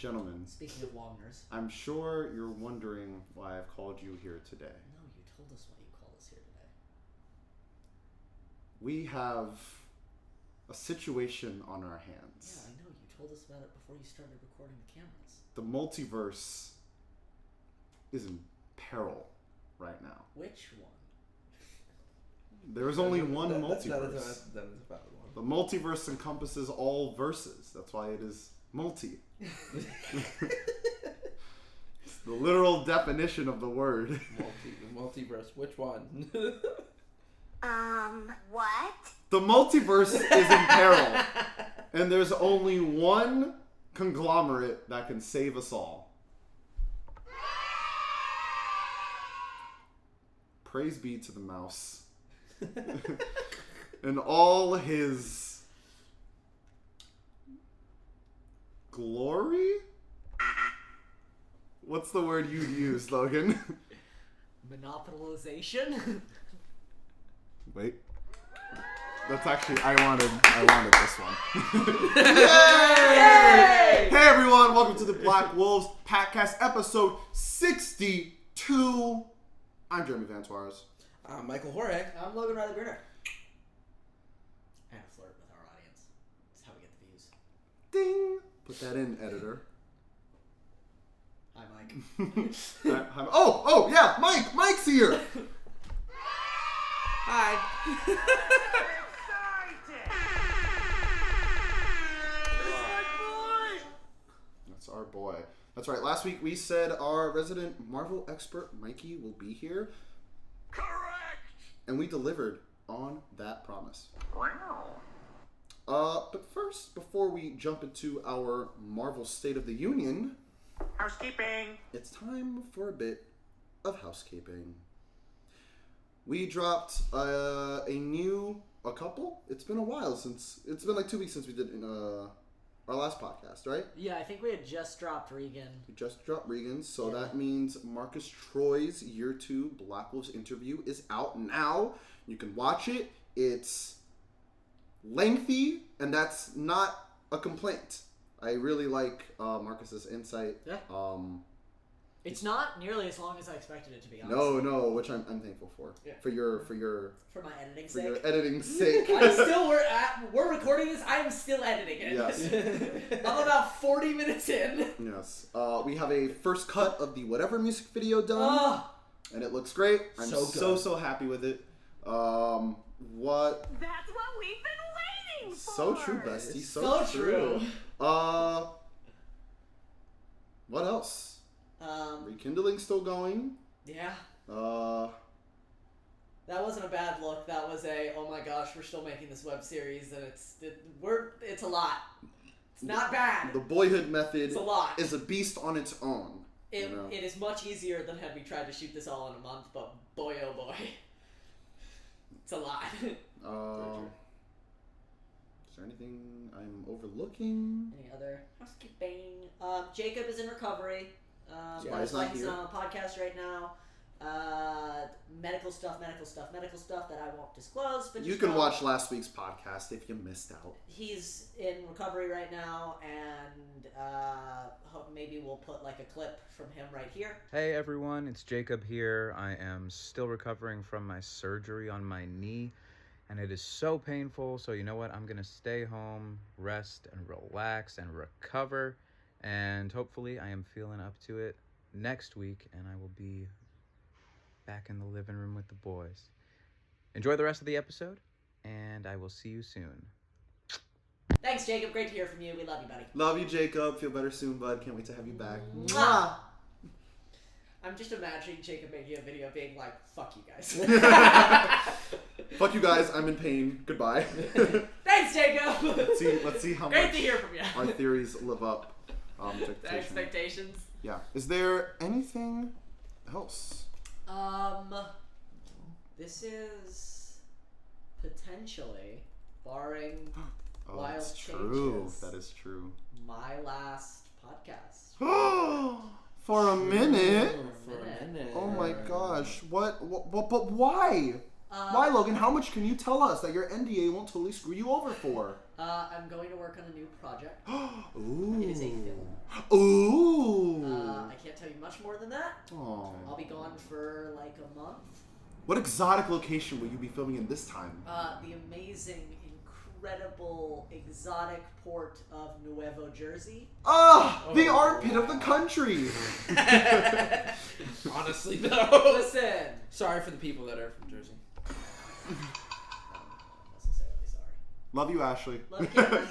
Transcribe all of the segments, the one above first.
Gentlemen. Speaking of Wagners. I'm sure you're wondering why I've called you here today. No, you told us why you called us here today. We have a situation on our hands. Yeah, I know. You told us about it before you started recording the cameras. The multiverse is in peril right now. Which one? There is only one multiverse. That is a valid one. The multiverse encompasses all verses. That's why it is multi. It's the literal definition of the word. Multiverse. Which one? What? The multiverse is in peril. And there's only one conglomerate that can save us all. Praise be to the mouse. And all his glory? What's the word you'd use, Logan? Monopolization? Wait. That's actually, I wanted this one. Yay! Hey everyone, welcome to the Black Wolves Packcast episode 62. I'm Jeremy Van Suarez. I'm Michael Horek. I'm Logan Riley Bruner. And flirt with our audience. That's how we get the views. Ding! Put that in, editor. Hi, Mike. Oh, yeah, Mike's here! Hi. That's our boy. That's right, last week we said our resident Marvel expert, Mikey, will be here. Correct! And we delivered on that promise. Wow. But first, before we jump into our Marvel State of the Union, Housekeeping. it's time for a bit of housekeeping. We dropped a couple. It's been a while it's been like 2 weeks since we did our last podcast, right? Yeah, I think we had just dropped Regan. We just dropped Regan's, so Yeah. that means Marcus Troy's Year 2 Black Wolves interview is out now. You can watch it. It's lengthy, and that's not a complaint. I really like Marcus's insight. Yeah. It's not nearly as long as I expected it to be, honestly. No, which I'm thankful for. Yeah. For your For my editing for sake. your editing sake. We're recording this. I am still editing it. Yes. I'm about 40 minutes in. Yes. We have a first cut of the Whatever music video done, Oh, and it looks great. I'm So good. so happy with it. What? That's what we've been waiting for. So true, bestie. so true. What else? Rekindling still going. Yeah. That wasn't a bad look. That was oh my gosh, we're still making this web series, and it's a lot. It's not bad. The Boyhood Method It's a lot. is a beast on its own. It is much easier than had we tried to shoot this all in a month, but boy oh boy. It's a lot. Is there anything I'm overlooking? Any other housekeeping? Jacob is in recovery. Why he's not he's here? on a podcast right now. Medical stuff that I won't disclose. But You can watch last week's podcast if you missed out. He's in recovery right now, and maybe we'll put like a clip from him right here. Hey everyone, it's Jacob here. I am still recovering from my surgery on my knee, and it is so painful, so you know what? I'm gonna stay home, rest and relax and recover, and hopefully I am feeling up to it next week, and I will be back in the living room with the boys. Enjoy the rest of the episode, and I will see you soon. Thanks, Jacob. Great to hear from you. We love you, buddy. Love you, Jacob. Feel better soon, bud. Can't wait to have you back. Mwah! I'm just imagining Jacob making a video being like, fuck you guys. Fuck you guys. I'm in pain. Goodbye. Thanks, Jacob. Let's see how Great much to hear from you. our theories live up to Expectations. Yeah. Is there anything else? This is potentially, barring Oh, wild that's true. changes, That is true. my last podcast. For a minute. For a minute. Oh my gosh. What? But why? Why, Logan? How much can you tell us that your NDA won't totally screw you over for? I'm going to work on a new project. Ooh. It is a film. Ooh. I can't tell you much more than that. Aw. I'll be gone for like a month. What exotic location will you be filming in this time? The amazing, incredible, exotic port of Nuevo Jersey. The armpit of the country. Honestly, though. Listen. Sorry for the people that are from Jersey. Not necessarily sorry. Love you, Ashley. Love you, Cameron.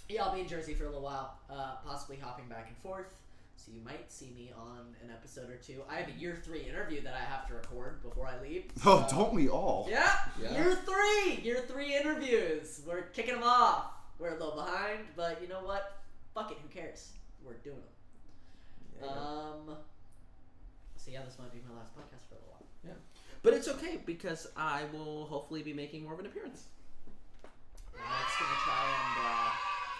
Yeah, I'll be in Jersey for a little while, possibly hopping back and forth. So you might see me on an episode or two. I have a year 3 interview that I have to record before I leave. Oh, so- don't we all? Yeah, Yeah. Year 3 interviews. We're kicking them off. We're a little behind, but you know what? Fuck it, who cares? We're doing them. So yeah, this might be my last podcast for a little while. Yeah. But it's okay because I will hopefully be making more of an appearance. I'm next gonna try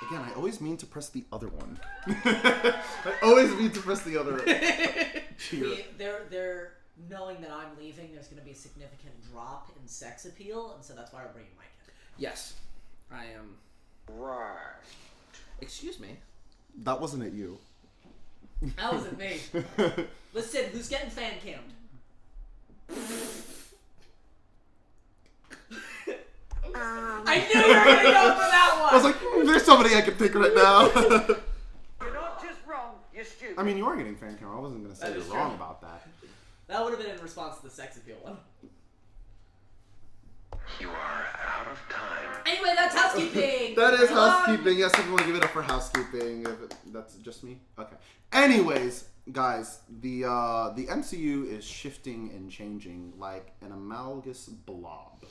Again, I always mean to press the other one. I always mean to press the other. they're knowing that I'm leaving. There's gonna be a significant drop in sex appeal, and so that's why I'm bringing Mike in. Yes. I am. Right. Excuse me. That wasn't at you. That wasn't me. Listen, who's getting fan cammed? I knew you were gonna go for that one. I was like, there's somebody I could pick right now. You're not just wrong, you're stupid. I mean, you are getting fan cam. I wasn't going to say That you're is wrong true. about that. That would have been in response to the sex appeal one. You are out of time. Anyway, that's housekeeping. That is Hello? housekeeping. Yes, everyone give it up for housekeeping. That's just me? Okay. Anyways, guys, the MCU is shifting and changing like an amalgamous blob.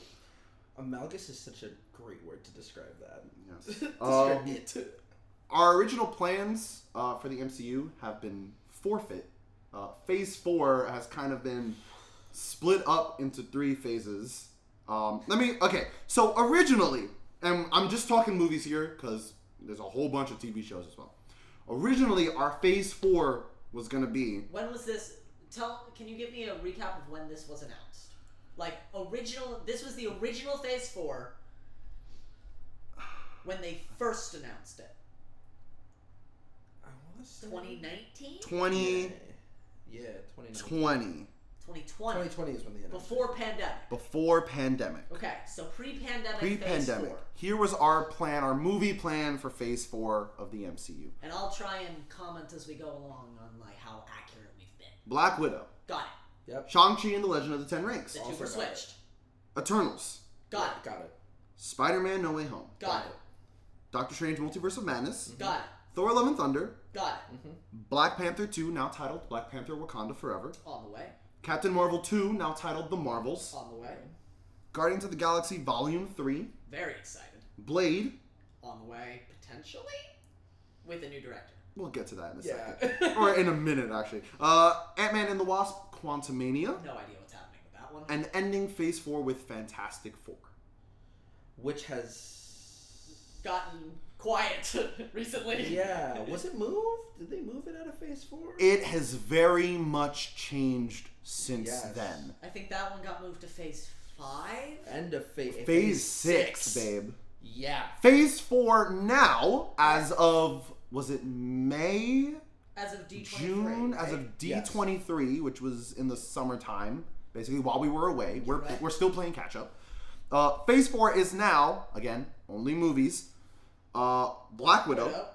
Amalgus is such a great word to describe that. Yes. Describe it. Our original plans for the MCU have been forfeit. Phase 4 has kind of been split up into 3 phases. Okay, so originally, and I'm just talking movies here because there's a whole bunch of TV shows as well. Originally, our Phase 4 was going to be... When was this? Can you give me a recap of when this was announced? Like, this was the original Phase 4 when they first announced it. I want to say 2019? 2020. Yeah, 2019. 2020. 2020 is when they announced Before pandemic. Before pandemic. Okay, so pre-pandemic Phase Pre-pandemic. 4. Here was our plan, our movie plan for Phase 4 of the MCU. And I'll try and comment as we go along on like how accurate we've been. Black Widow. Got it. Yep. Shang-Chi and the Legend of the Ten Rings. The two Also were got it. switched. Eternals. Got it. Got it. Spider-Man No Way Home. Got it. Doctor Strange Multiverse of Madness. Got it. Thor Love and Thunder. Got it. Black Panther 2, now titled Black Panther Wakanda Forever. On the way. Captain Marvel 2, now titled The Marvels. On the way. Guardians of the Galaxy Volume 3. Very excited. Blade. On the way, potentially, with a new director. We'll get to that in a Yeah. second. Or in a minute, actually. Ant-Man and the Wasp Quantumania. No idea what's happening with that one. And ending Phase 4 with Fantastic Four. Which has... Gotten quiet recently. Yeah. Was it moved? Did they move it out of Phase 4? It has very much changed since Yes. then. I think that one got moved to Phase 5. End of Phase 6, babe. Yeah. Phase 4 now, as of, was it May? As of D23. June, right? as of D23, which was in the summertime, basically while we were away. Right. We're still playing catch up. Phase 4 is now, again, only movies. Black Widow,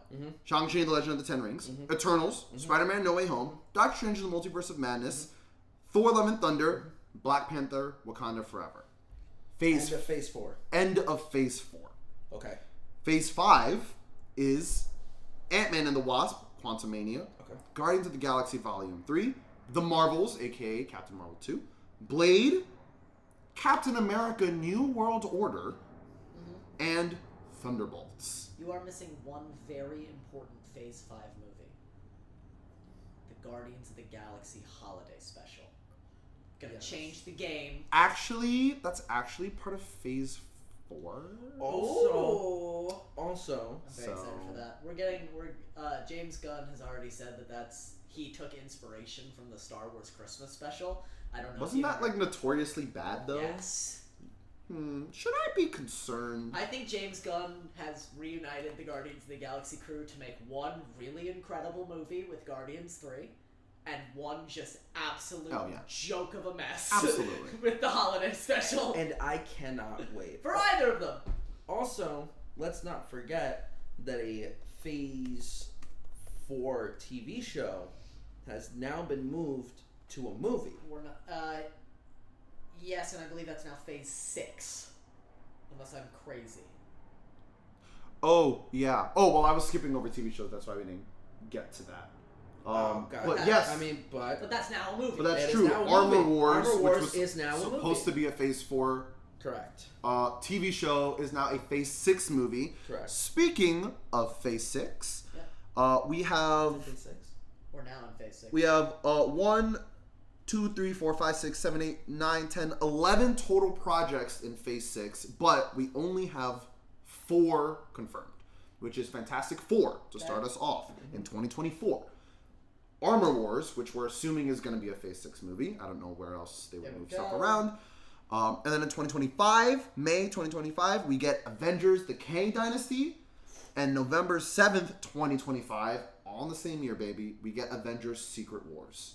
Shang-Chi and the Legend of the Ten Rings, Eternals, Spider-Man No Way Home, Doctor Strange and the Multiverse of Madness, Thor Love and Thunder, Black Panther, Wakanda Forever. End of Phase 4. End of Phase 4. Okay. Phase 5 is Ant-Man and the Wasp, Quantumania, Okay. Guardians of the Galaxy Volume 3, The Marvels, aka Captain Marvel 2, Blade, Captain America New World Order, and Thunderbolts. You are missing one very important Phase 5 movie. The Guardians of the Galaxy Holiday Special. Gonna change the game. Actually, that's actually part of Phase 4. Also, I'm very excited for that. James Gunn has already said he took inspiration from the Star Wars Christmas special. I don't know. Wasn't that like notoriously bad though? Yes. Should I be concerned? I think James Gunn has reunited the Guardians of the Galaxy crew to make one really incredible movie with Guardians 3 and one just absolute joke of a mess. Absolutely. with the holiday special. And I cannot wait. For either of them. Also, let's not forget that a Phase 4 TV show has now been moved to a movie. We're not, yes, and I believe that's now Phase 6. Unless I'm crazy. Oh, yeah. Oh, well, I was skipping over TV shows. That's why we didn't get to that. God. But yes. I mean, But that's now a movie. But that's It is true. now a Armor movie. Wars, Armor Wars which was is now a supposed movie. to be a Phase 4 Correct. TV show, is now a Phase 6 movie. Correct. Speaking of Phase 6, we have... Phase 6. We're now in Phase 6. We have 1, 2, 3, 4, 5, 6, 7, 8, 9, 10, 11 total projects in Phase 6, but we only have 4 confirmed, which is Fantastic Four to start us off in 2024. Armor Wars, which we're assuming is going to be a Phase 6 movie. I don't know where else they would move stuff around. And then in 2025, May 2025, we get Avengers: The Kang Dynasty. And November 7th, 2025, all in the same year, baby, we get Avengers: Secret Wars.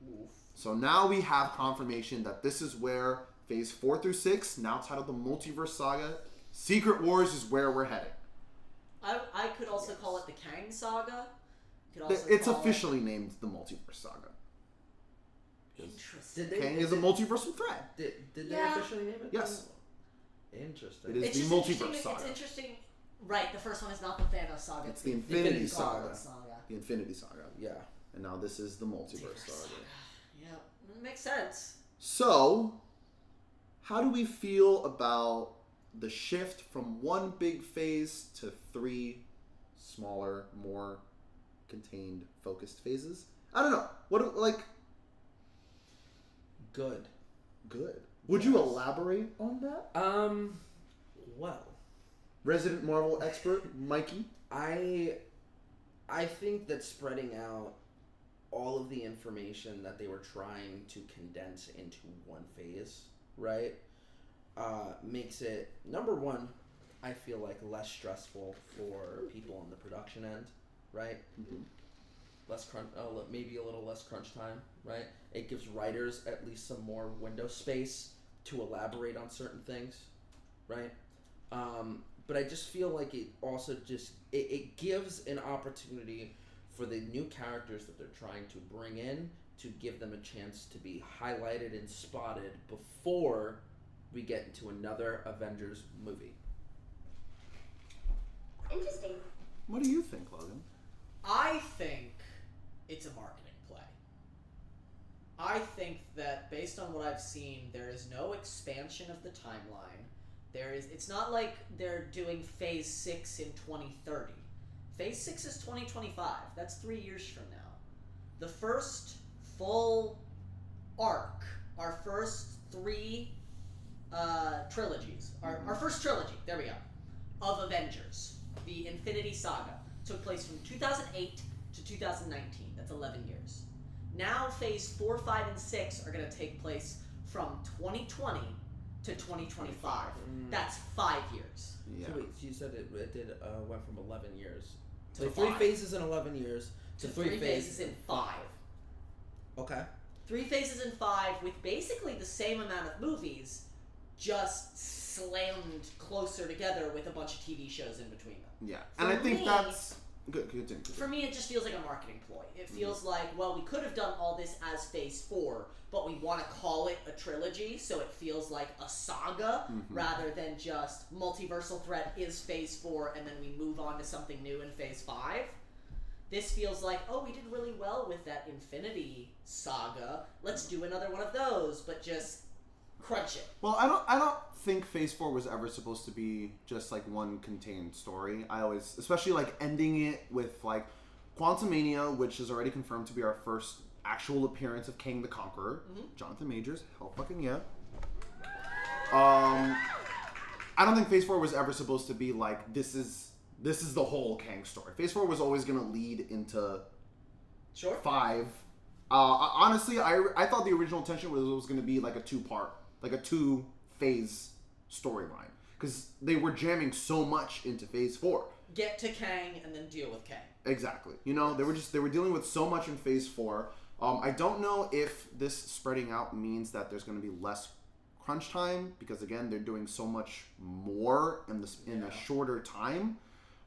Oof. So now we have confirmation that this is where Phase 4 through 6, now titled the Multiverse Saga, Secret Wars is where we're heading. I could also call it the Kang Saga. It's officially named the Multiverse Saga. Interesting. Kang is a multiversal threat. Did they officially name it? Yes. Interesting. It is It's the just Multiverse interesting. Saga. It's interesting. Right, the first one is not the Thanos Saga. It's the Infinity Saga. Saga. The Infinity Saga. Yeah. And now this is the Multiverse Saga. Yeah, it makes sense. So, how do we feel about the shift from one big phase to 3 smaller, more contained, focused phases? I don't know. Good. Would you elaborate on that? Well, Resident Marvel expert, Mikey? I think that spreading out all of the information that they were trying to condense into one phase, right, makes it, number one, I feel like less stressful for people on the production end, right? Mm-hmm. Less crunch, maybe a little less crunch time, right? It gives writers at least some more window space to elaborate on certain things, right? But I just feel like it also just it gives an opportunity for the new characters that they're trying to bring in to give them a chance to be highlighted and spotted before we get into another Avengers movie. Interesting. What do you think, Logan? I think it's a marketing play. I think that based on what I've seen, there is no expansion of the timeline. It's not like they're doing Phase 6 in 2030. Phase 6 is 2025. That's 3 years from now. The first full arc, our first 3 trilogies, our first trilogy, there we go, of Avengers, the Infinity Saga, took place from 2008 to 2019. That's 11 years. Now Phase 4, 5, and 6 are going to take place from 2020 to 2025. That's 5 years. Yeah. So wait, you said it went from 11 years. To So 3 5. phases in 11 years to 3 phases in 5. Okay. 3 phases in 5 with basically the same amount of movies, just slammed closer together with a bunch of TV shows in between them. Yeah. And I think that's... Good, continue. For me, it just feels like a marketing ploy. It feels like, well, we could have done all this as Phase 4, but we want to call it a trilogy, so it feels like a saga, rather than just multiversal threat is Phase 4, and then we move on to something new in Phase 5. This feels like, oh, we did really well with that Infinity Saga. Let's do another one of those, but just crunch it. Well, I don't think Phase 4 was ever supposed to be just like one contained story. I always, especially like ending it with like Quantumania, which is already confirmed to be our first actual appearance of Kang the Conqueror, Jonathan Majors. Hell fucking yeah. I don't think Phase 4 was ever supposed to be like this is the whole Kang story. Phase 4 was always gonna lead into 5. Honestly, I thought the original intention was gonna be like a 2-part, like a 2-phase storyline because they were jamming so much into Phase 4. Get to Kang and then deal with Kang. Exactly. You know, they were dealing with so much in Phase 4. I don't know if this spreading out means that there's going to be less crunch time because again they're doing so much more in a shorter time.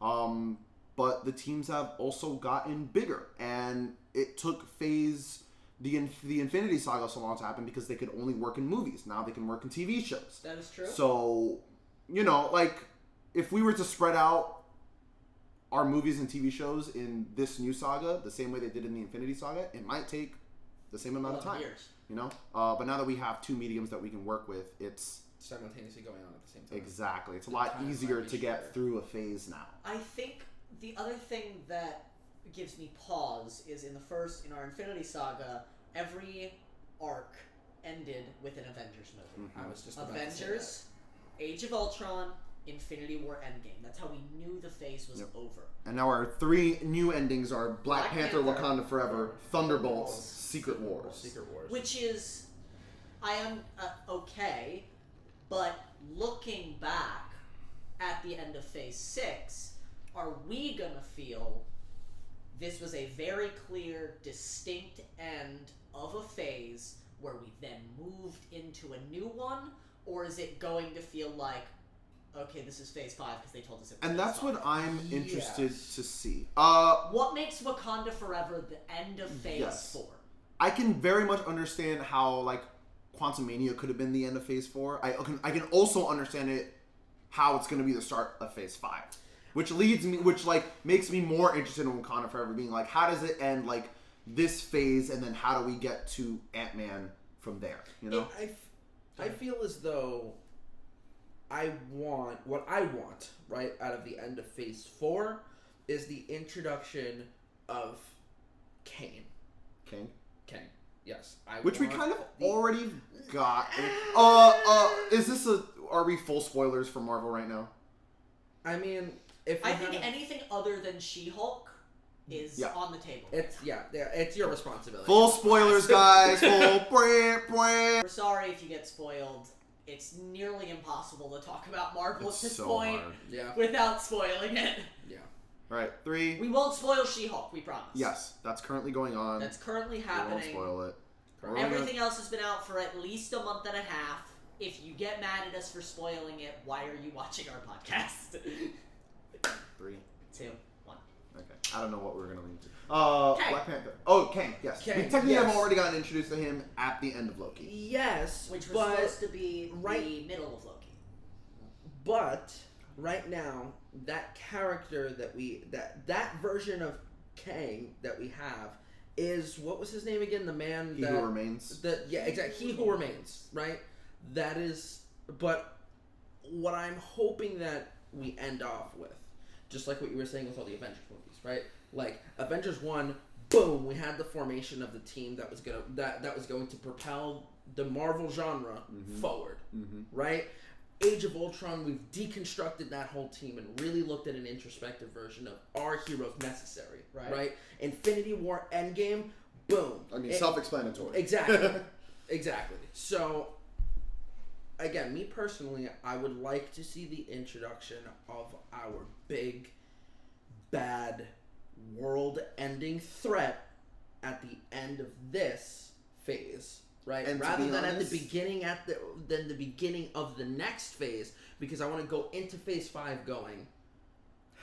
But the teams have also gotten bigger, and it took the Infinity Saga so long to happen because they could only work in movies. Now they can work in TV shows. That is true. So, you know, like if we were to spread out our movies and TV shows in this new saga the same way they did in the Infinity Saga, it might take the same amount of time. Years. You know, but now that we have two mediums that we can work with, it's simultaneously going on at the same time. Exactly. It's a lot easier to get through a phase now. I think the other thing that gives me pause is in our Infinity Saga, every arc ended with an Avengers movie. I was just about to say Avengers, Age of Ultron, Infinity War, Endgame. That's how we knew the phase was over. And now our three new endings are Black Panther, Wakanda Forever, Thunderbolts, Secret Wars. Which is, I am okay, but looking back at the end of Phase 6, are we gonna feel this was a very clear, distinct end of a phase where we then moved into a new one? Or is it going to feel like, okay, this is Phase 5 because they told us it was And Phase that's 5. what I'm interested to see. What makes Wakanda Forever the end of Phase 4? I can very much understand how, like, Quantumania could have been the end of Phase 4. I can also understand it, how it's going to be the start of Phase 5. Which makes me more interested in Wakanda Forever being like, how does it end, like, this phase, and then how do we get to Ant-Man from there, you know? I feel as though what I want, right, out of the end of Phase 4 is the introduction of Kane. Kang? Kang, yes. Which we kind of already got. Are we full spoilers for Marvel right now? I mean, I think anything other than She-Hulk is on the table. It's your responsibility. Full spoilers, guys. Full We're sorry if you get spoiled. It's nearly impossible to talk about Marvel at this point without spoiling it. Yeah. All right, 3. We won't spoil She-Hulk, we promise. Yes, that's currently going on. That's currently happening. We won't spoil it. Everything else has been out for at least a month and a half. If you get mad at us for spoiling it, why are you watching our podcast? 3, 2, 1. Okay. I don't know what we're going to lean to. Black Panther. Oh, Kang, yes. Kang, we technically have already gotten introduced to him at the end of Loki. Yes, which was supposed to be the middle of Loki. But right now, that character that version of Kang that we have is, what was his name again? The man He Who Remains. Exactly. He Who Remains, right? That is, but what I'm hoping that we end off with, just like what you were saying with all the Avengers movies, right? Like Avengers 1, boom, we had the formation of the team that was going to propel the Marvel genre forward, right? Age of Ultron, we've deconstructed that whole team and really looked at an introspective version of our heroes necessary, right? Infinity War, Endgame, boom. I mean, self-explanatory. Exactly. Exactly. So, again, me personally, I would like to see the introduction of our big, bad, world-ending threat at the end of this phase, right? And rather than at the beginning than the beginning of the next phase, because I want to go into Phase 5 going,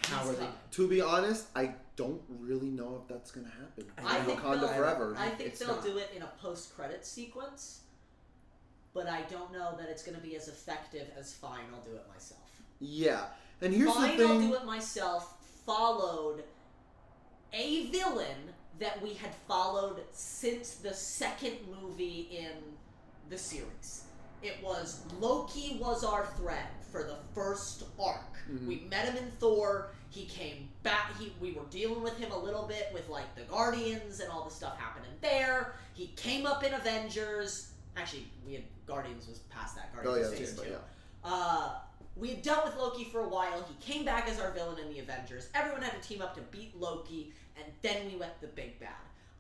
how are they? To be honest, I don't really know if that's going to happen. I think they'll do do it in a post-credit sequence, but I don't know that it's going to be as effective as Fine, I'll do it myself. Yeah. And here's Fine, the thing. I'll do it myself followed a villain that we had followed since the second movie in the series. It was Loki was our threat for the first arc. We met him in Thor. He came back. We were dealing with him a little bit with like the Guardians and all the stuff happening there. He came up in Avengers. Actually, Guardians was past that. Guardians was Phase 2. We had dealt with Loki for a while. He came back as our villain in the Avengers. Everyone had to team up to beat Loki, and then we went the big bad.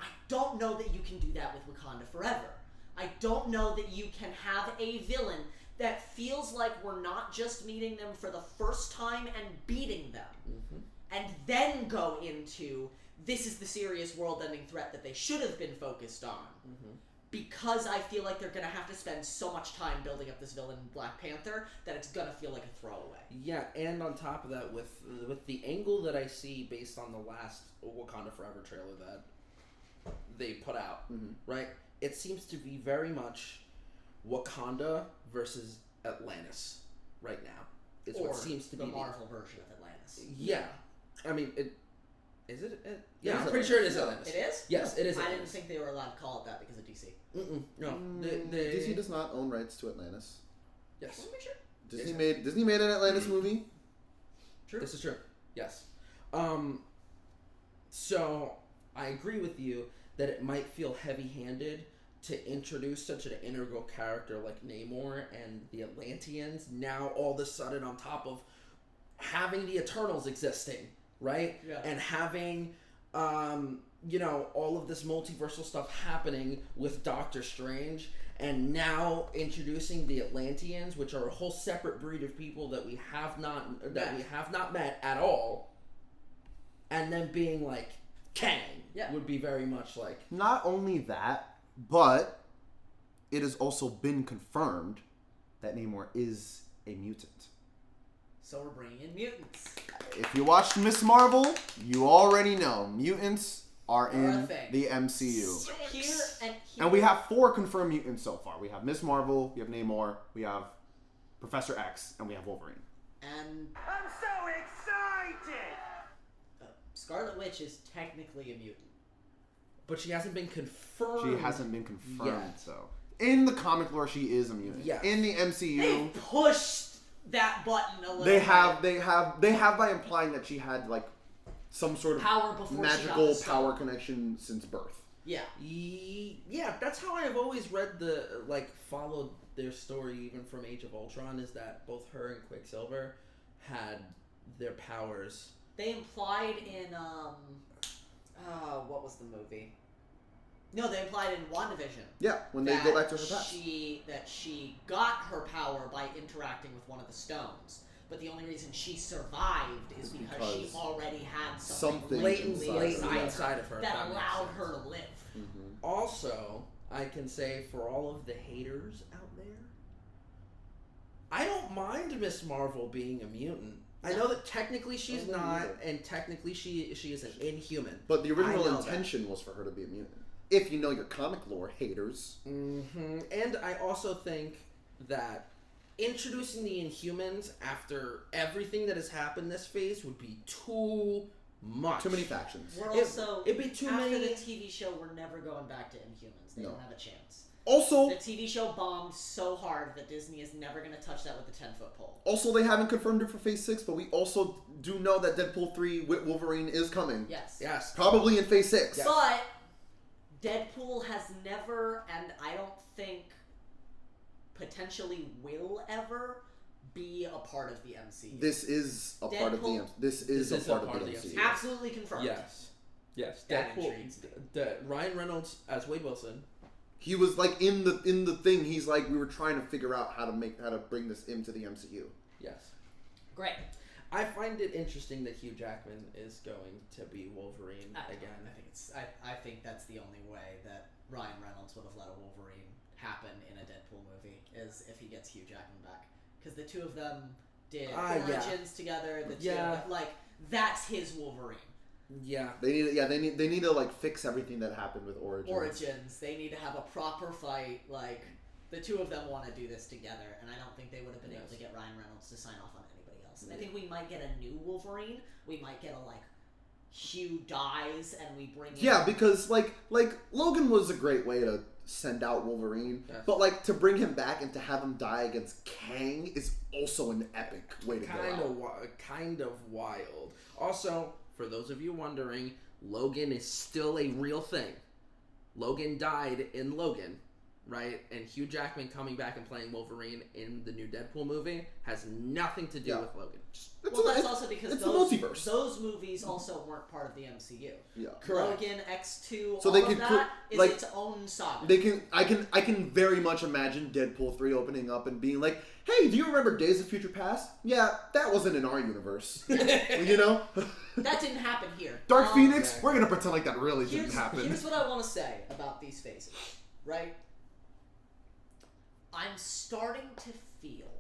I don't know that you can do that with Wakanda Forever. I don't know that you can have a villain that feels like we're not just meeting them for the first time and beating them, and then go into this is the serious world-ending threat that they should have been focused on. Because I feel like they're going to have to spend so much time building up this villain in Black Panther that it's going to feel like a throwaway. Yeah, and on top of that, with the angle that I see based on the last Wakanda Forever trailer that they put out, right? It seems to be very much Wakanda versus Atlantis right now. Is Or what seems to the be Marvel version of Atlantis. Yeah, I mean, is it? Yeah, It I'm is pretty sure it is Atlantis. Atlantis. It is? Yes, it is I didn't Atlantis. think they were allowed to call it that because of DC. No, DC does not own rights to Atlantis. Yes, Let me make sure. Disney made an Atlantis movie. True. this is true. Yes. So I agree with you that it might feel heavy-handed to introduce such an integral character like Namor and the Atlanteans now all of a sudden on top of having the Eternals existing, right? Yeah. And having all of this multiversal stuff happening with Doctor Strange, and now introducing the Atlanteans, which are a whole separate breed of people that we have not met at all, and then being like Kang would be very much like Not only that, but it has also been confirmed that Namor is a mutant. So we're bringing in mutants. If you watched Miss Marvel, you already know mutants are They're a in thing. the MCU. Here. And we have 4 confirmed mutants so far. We have Miss Marvel, we have Namor, we have Professor X, and we have Wolverine. And I'm so excited! Scarlet Witch is technically a mutant. but she hasn't been confirmed. She hasn't been confirmed, yet. though. In the comic lore, she is a mutant. Yes. In the MCU, They pushed that button a little they bit. have by implying that she had like some sort of Power before she got magical the stone. power connection since birth. Yeah. Yeah, that's how I've always read followed their story even from Age of Ultron, is that both her and Quicksilver had their powers. They implied in what was the movie? No, they implied in WandaVision. Yeah, when they go back to her past. She got her power by interacting with one of the stones. But the only reason she survived is because she already had something latently inside of her that that makes allowed sense. her to live. Mm-hmm. Also, I can say for all of the haters out there, I don't mind Miss Marvel being a mutant. I know that technically she's not, and technically she is an Inhuman. But the I original know intention was for her to be a mutant. If you know your comic lore, haters. And I also think that introducing the Inhumans after everything that has happened this phase would be too much. Too many factions. We're also it'd be too after many. the TV show, we're never going back to Inhumans. They No. don't have a chance. Also, The TV show bombed so hard that Disney is never going to touch that with a 10-foot pole. they haven't confirmed it for Phase 6, but we also do know that Deadpool 3 with Wolverine is coming. Yes. Yes. Probably in Phase 6. Yes. But Deadpool has never, and I don't think potentially will ever, be a part of the MCU. This is a part of the Deadpool- This is a part of the MCU. Absolutely confirmed. Yes. That Deadpool. intrigues me. Ryan Reynolds as Wade Wilson. He was like in the thing. He's like, we were trying to figure out how to bring this into the MCU. Yes. Great. I find it interesting that Hugh Jackman is going to be Wolverine again. I think that's the only way that Ryan Reynolds would have let a Wolverine happen in a Deadpool movie is if he gets Hugh Jackman back, because the two of them did Origins together. The two of them, that's his Wolverine. Yeah. They need to like fix everything that happened with Origins. They need to have a proper fight. Like the two of them want to do this together, and I don't think they would have been able to get Ryan Reynolds to sign off on anybody else. And I think we might get a new Wolverine. We might get a Hugh dies and we bring in... Yeah, because like Logan was a great way to send out Wolverine, but to bring him back and to have him die against Kang is also an epic way to go out. Kind of wild. Also, for those of you wondering, Logan is still a real thing. Logan died in Logan. right? And Hugh Jackman coming back and playing Wolverine in the new Deadpool movie has nothing to do with Logan. That's also because it's those, the multiverse. Those movies also weren't part of the MCU. Yeah. Correct. Logan, X2, So all they of can that is like, its own saga. They can. I can very much imagine Deadpool 3 opening up and being like, "Hey, do you remember Days of Future Past? Yeah, that wasn't in our universe. You know, that didn't happen here. Dark Phoenix. We're gonna pretend like that really didn't happen." Here's what I want to say about these phases, right? I'm starting to feel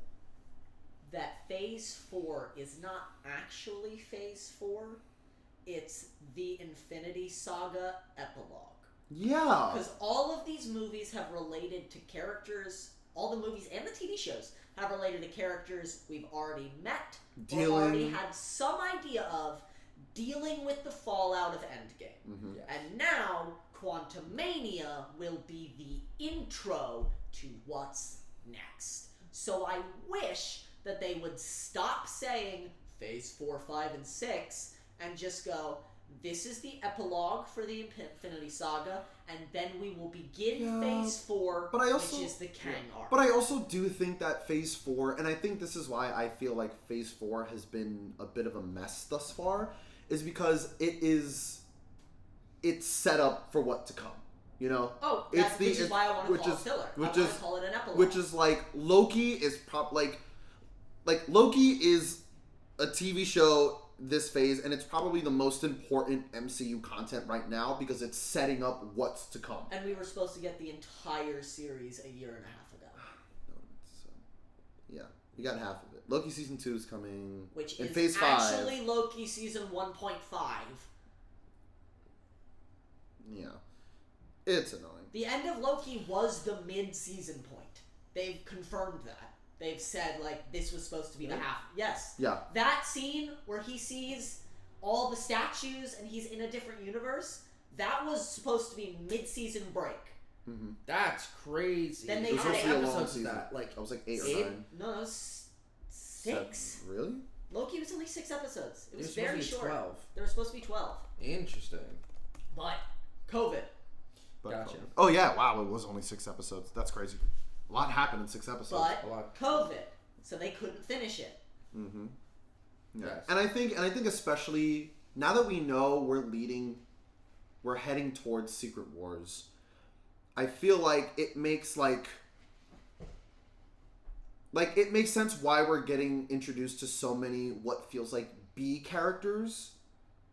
that Phase 4 is not actually Phase 4. It's the Infinity Saga epilogue. Yeah. Because all of these movies have related to characters, all the movies and the TV shows have related to characters we've already met or already had some idea of, dealing with the fallout of Endgame. Mm-hmm. Yes. And now, Quantumania will be the intro to what's next. So I wish that they would stop saying Phase 4, 5, and 6 and just go, this is the epilogue for the Infinity Saga, and then we will begin Phase 4, which is the Kang arc. But I also do think that Phase 4, and I think this is why I feel like Phase 4 has been a bit of a mess thus far, is because it's set up for what to come. You know? Oh, which is why I want to call it filler. I want to call it an epilogue. Which is like, Loki is like Loki is a TV show this phase, and it's probably the most important MCU content right now because it's setting up what's to come. And we were supposed to get the entire series a year and a half ago. Yeah, you got half of it. Loki season 2 is coming, which in is phase 5. Actually Loki season 1.5. Yeah, it's annoying. The end of Loki was the mid-season point. They've confirmed that. They've said, like, this was supposed to be the half. Yes. Yeah. That scene where he sees all the statues and he's in a different universe, that was supposed to be mid-season break. Mm-hmm. That's crazy. Then they it was had supposed to be a long episodes season. that, like, I was like 8 or 9. No, it was 6. 7. Really? Loki was only 6 episodes. It was supposed to very be short. 12. There were supposed to be 12. Interesting. But COVID. Gotcha. Oh yeah, wow, it was only 6 episodes. That's crazy. A lot happened in 6 episodes. But COVID. So they couldn't finish it. Mm-hmm. Yeah. Yes. And I think especially now that we know we're heading towards Secret Wars, I feel like it makes it makes sense why we're getting introduced to so many what feels like B characters,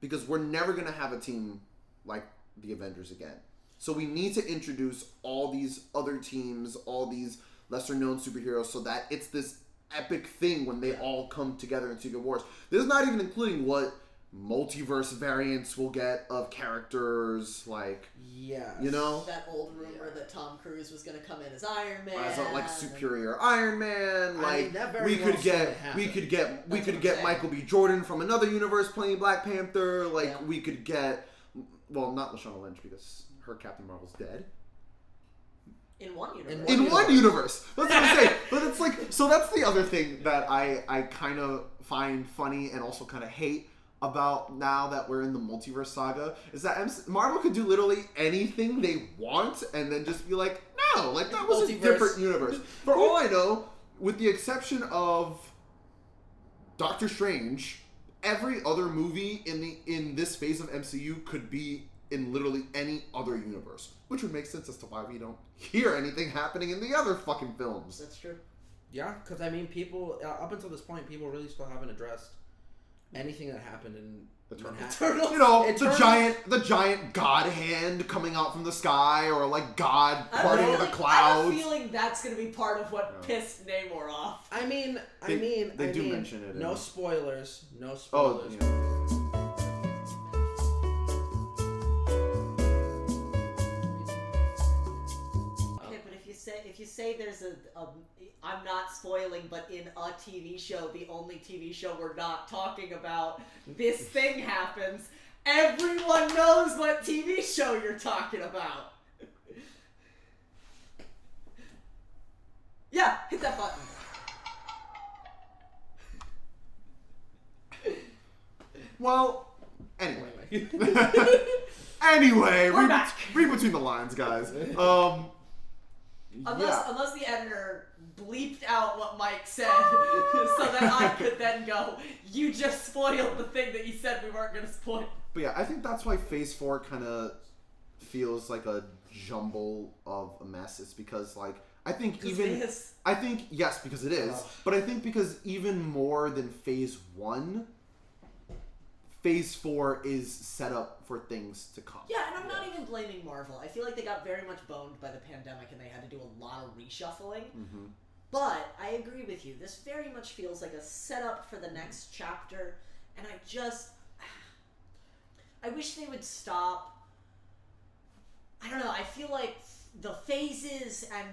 because we're never gonna have a team like the Avengers again. So we need to introduce all these other teams, all these lesser known superheroes, so that it's this epic thing when they all come together in Secret Wars. This is not even including what multiverse variants we'll get of characters, like, yes. you know, that old rumor that Tom Cruise was going to come in as Iron Man, as a, like, superior Iron Man. Like, I mean, that very we well could get saying. Michael B. Jordan from another universe playing Black Panther. Like, Yeah. we could get, well, not Lashana Lynch because her Captain Marvel's dead. in one universe. In one universe. That's what I'm saying. But it's like, so that's the other thing that I kind of find funny and also kind of hate about now that we're in the multiverse saga, is that Marvel could do literally anything they want and then just be like, no, like, that was a different universe. For all I know, with the exception of Doctor Strange, every other movie in this phase of MCU could be in literally any other universe, which would make sense as to why we don't hear anything happening in the other fucking films. That's true. Yeah, because I mean, people up until this point, people really still haven't addressed anything that happened in Manhattan. You know, Eternals. the giant god hand coming out from the sky, or like God I parting the have clouds. a feeling that's going to be part of what pissed Namor off. I mean, They do mention it. No spoilers. No Oh, spoilers. yeah. Okay, but if you say there's a I'm not spoiling, but in a TV show, the only TV show we're not talking about, this thing happens, everyone knows what TV show you're talking about. Yeah, hit that button. Well, anyway. Anyway, We're back. read between the lines, guys. Unless the editor bleeped out what Mike said so that I could then go, you just spoiled the thing that you said we weren't going to spoil. But yeah, I think that's why Phase 4 kind of feels like a jumble of a mess. It's because, like, I think yes, because it is. But I think because even more than Phase 1, Phase 4 is set up for things to come. Yeah, and I'm not even blaming Marvel. I feel like they got very much boned by the pandemic and they had to do a lot of reshuffling. Mm-hmm. But I agree with you. This very much feels like a setup for the next chapter. And I wish they would stop. I don't know. I feel like the phases and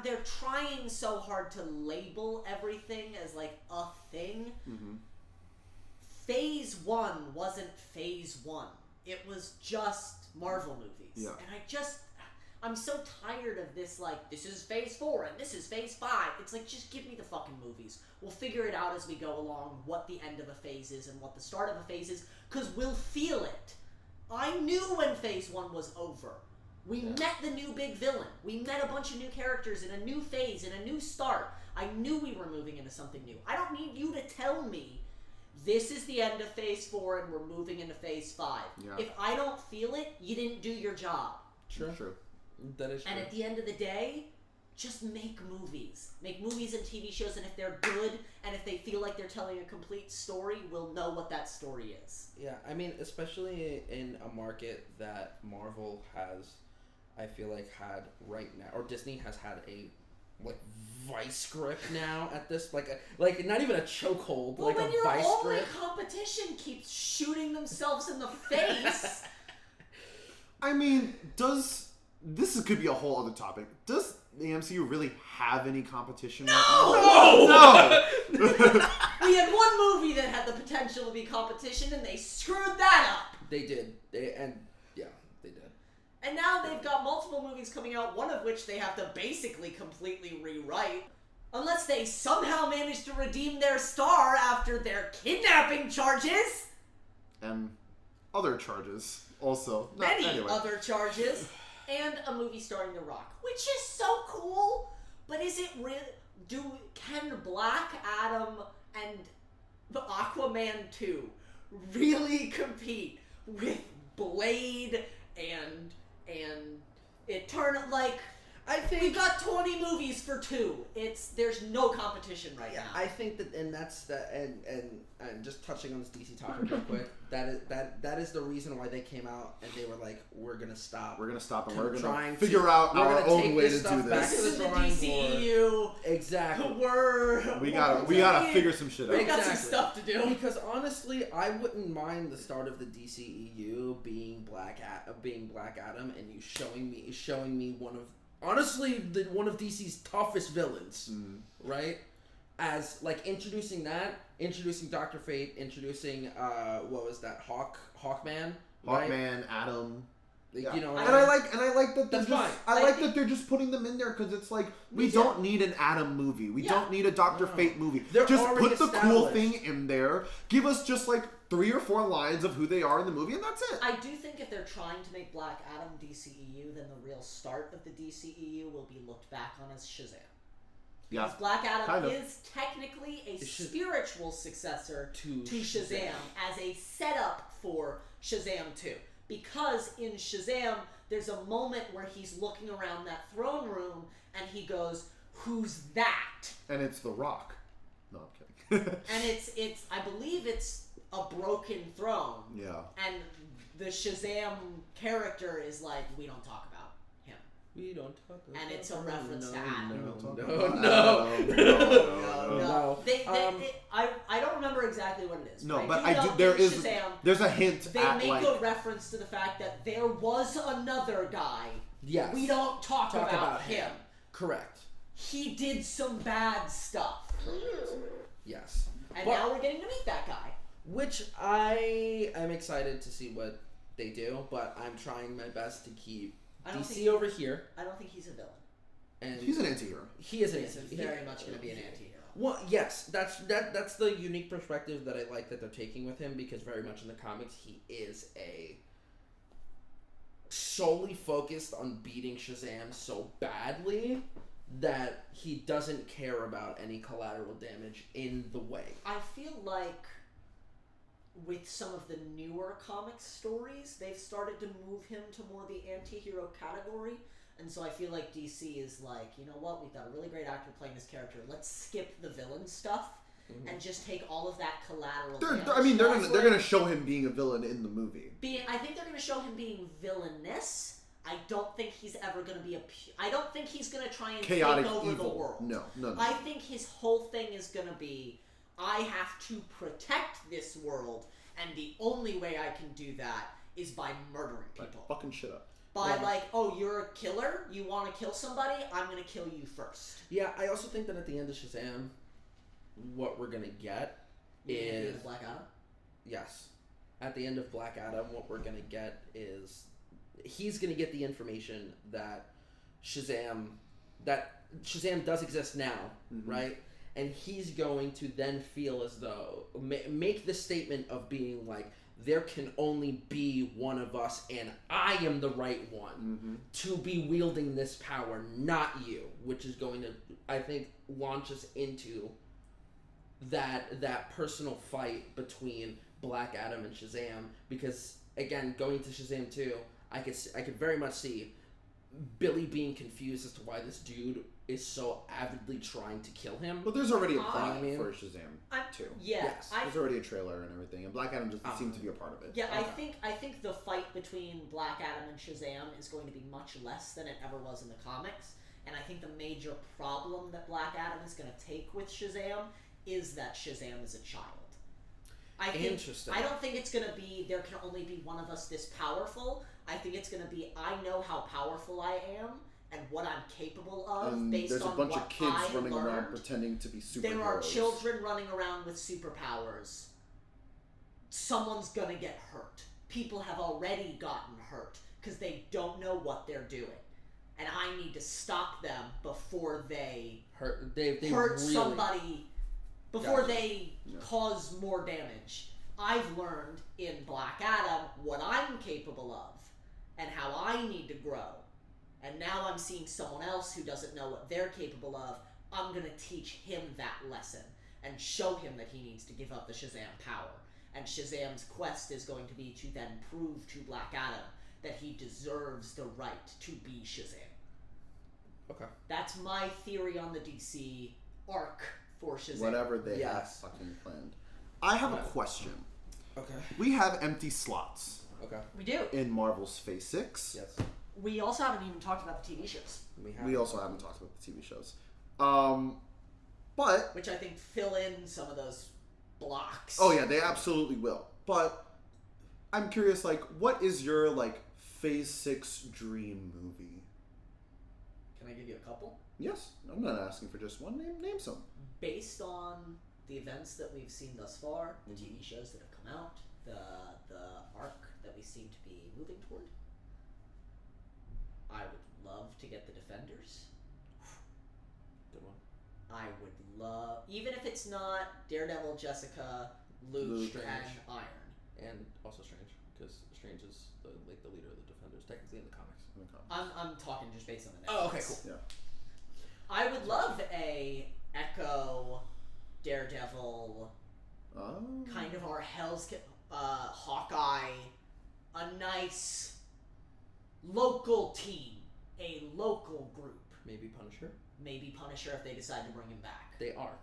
they're trying so hard to label everything as like a thing. Mm-hmm. Phase 1 wasn't Phase 1. It was just Marvel movies. Yeah. And I'm so tired of this, like, this is Phase 4 and this is Phase 5. It's like, just give me the fucking movies. We'll figure it out as we go along, what the end of a phase is and what the start of a phase is, because we'll feel it. I knew when Phase 1 was over. We met the new big villain. We met a bunch of new characters in a new phase, in a new start. I knew we were moving into something new. I don't need you to tell me this is the end of Phase 4 and we're moving into Phase 5. Yeah. If I don't feel it, you didn't do your job. True. That is true. And at the end of the day, just make movies. Make movies and TV shows, and if they're good, and if they feel like they're telling a complete story, we'll know what that story is. Yeah, I mean, especially in a market that Marvel has, I feel like, had right now, or Disney has had a, like, vice grip now at this, like not even a chokehold, well, like when a your vice only grip. competition keeps shooting themselves in the face. I mean, this could be a whole other topic. Does the MCU really have any competition right now? No! We had one movie that had the potential to be competition, and they screwed that up. They did. They did. And now they've got multiple movies coming out, one of which they have to basically completely rewrite. Unless they somehow manage to redeem their star after their kidnapping charges. And other charges also. Many other charges. And a movie starring The Rock, which is so cool. But is it real? Can Black Adam and the Aquaman 2 really compete with Blade and Eternal? Like, I think we got 20 movies for 2. There's no competition right now. I think that, and that's that, and just touching on this DC topic real quick, that is the reason why they came out and they were like, we're gonna stop, and we're gonna trying figure out our own way to do This this. is the DCEU. Exactly. We gotta figure some shit out. We got some stuff to do. Because honestly, I wouldn't mind the start of the DCEU being Black Adam, and you showing me one of one of DC's toughest villains, right? As like introducing Dr. Fate, introducing what was that, Hawkman, right? Hawkman, Adam. Yeah. You know, and I like that they're That's just. fine. I like that they're just putting them in there because it's like we don't need an Adam movie. We don't need a Dr. Fate movie. They're just already put the cool established. thing in there. Give us just like 3 or 4 lines of who they are in the movie, and that's it. I do think if they're trying to make Black Adam DCEU, then the real start of the DCEU will be looked back on as Shazam. Yeah. Because Black Adam kind of. is technically a spiritual successor to Shazam as a setup for Shazam 2. Because in Shazam, there's a moment where he's looking around that throne room and he goes, "Who's that?" And it's The Rock. No, I'm kidding. And it's I believe it's a broken throne. Yeah. And the Shazam character is like, "We don't talk about him." We don't talk about And it's a reference to Adam. No. I don't remember exactly what it is. No, but I do. There is. Shazam, There's a hint they at make like. a reference to the fact that there was another guy. Yes. We don't talk about him. Correct. He did some bad stuff. Yes. And now we're getting to meet that guy. Which I am excited to see what they do, but I'm trying my best to keep DC over here. I don't think he's a villain. And He's an anti-hero. He is an He's very much going to be an anti-hero. Well, yes, that's the unique perspective that I like that they're taking with him, because very much in the comics he is a solely focused on beating Shazam so badly that he doesn't care about any collateral damage in the way. I feel like with some of the newer comic stories, they've started to move him to more the anti-hero category. And so I feel like DC is like, you know what, we've got a really great actor playing this character. Let's skip the villain stuff and just take all of that collateral damage. They're gonna show him being a villain in the movie. I think they're gonna show him being villainous. I don't think he's ever gonna be I don't think he's gonna try and Chaotic take over evil. the world. No. I think his whole thing is gonna be, I have to protect this world, and the only way I can do that is by murdering people. Fucking shit up. By oh, you're a killer? You want to kill somebody? I'm gonna kill you first. Yeah, I also think that at the end of Shazam, what we're gonna get is Black Adam. Yes, at the end of Black Adam, what we're gonna get is he's gonna get the information that Shazam does exist now, right? And he's going to then feel as though make the statement of being like, there can only be one of us, and I am the right one to be wielding this power, not you, which is going to, I think, launch us into that personal fight between Black Adam and Shazam. Because again, going to Shazam 2, I could very much see Billy being confused as to why this dude is so avidly trying to kill him. But there's already a plot for Shazam 2. Yes. There's already a trailer and everything, and Black Adam doesn't seem to be a part of it. Yeah, okay. I think the fight between Black Adam and Shazam is going to be much less than it ever was in the comics. And I think the major problem that Black Adam is going to take with Shazam is that Shazam is a child. Interesting. I don't think it's going to be, there can only be one of us this powerful. I think it's going to be, I know how powerful I am and what I'm capable of and based there's on a bunch what of kids I running learned. around pretending to be superheroes. There are children running around with superpowers. Someone's going to get hurt. People have already gotten hurt because they don't know what they're doing. And I need to stop them before they hurt really somebody, before they cause more damage. I've learned in Black Adam what I'm capable of and how I need to grow. And now I'm seeing someone else who doesn't know what they're capable of. I'm going to teach him that lesson and show him that he needs to give up the Shazam power. And Shazam's quest is going to be to then prove to Black Adam that he deserves the right to be Shazam. Okay. That's my theory on the DC arc for Shazam. Whatever they have fucking planned. I have a question. Okay. We have empty slots. Okay. We do. In Marvel's Phase 6. Yes. We also haven't even talked about the TV shows. We also haven't talked about the TV shows. But... Which I think fill in some of those blocks. Oh yeah, they absolutely will. But I'm curious, like, what is your, like, Phase 6 dream movie? Can I give you a couple? Yes. I'm not asking for just one. Name some. Based on the events that we've seen thus far, the TV shows that have come out, the arc that we seem to be moving toward, I would love to get the Defenders. Good one. I would love, even if it's not Daredevil, Jessica, Luke, and Iron. And also Strange, because Strange is the leader of the Defenders, technically in the comics. I'm talking just based on the Netflix. Oh, okay, cool. Yeah. I would love a Echo, Daredevil, kind of our Hawkeye, a nice local team, a local group. Maybe Punisher? Maybe Punisher if they decide to bring him back. They are.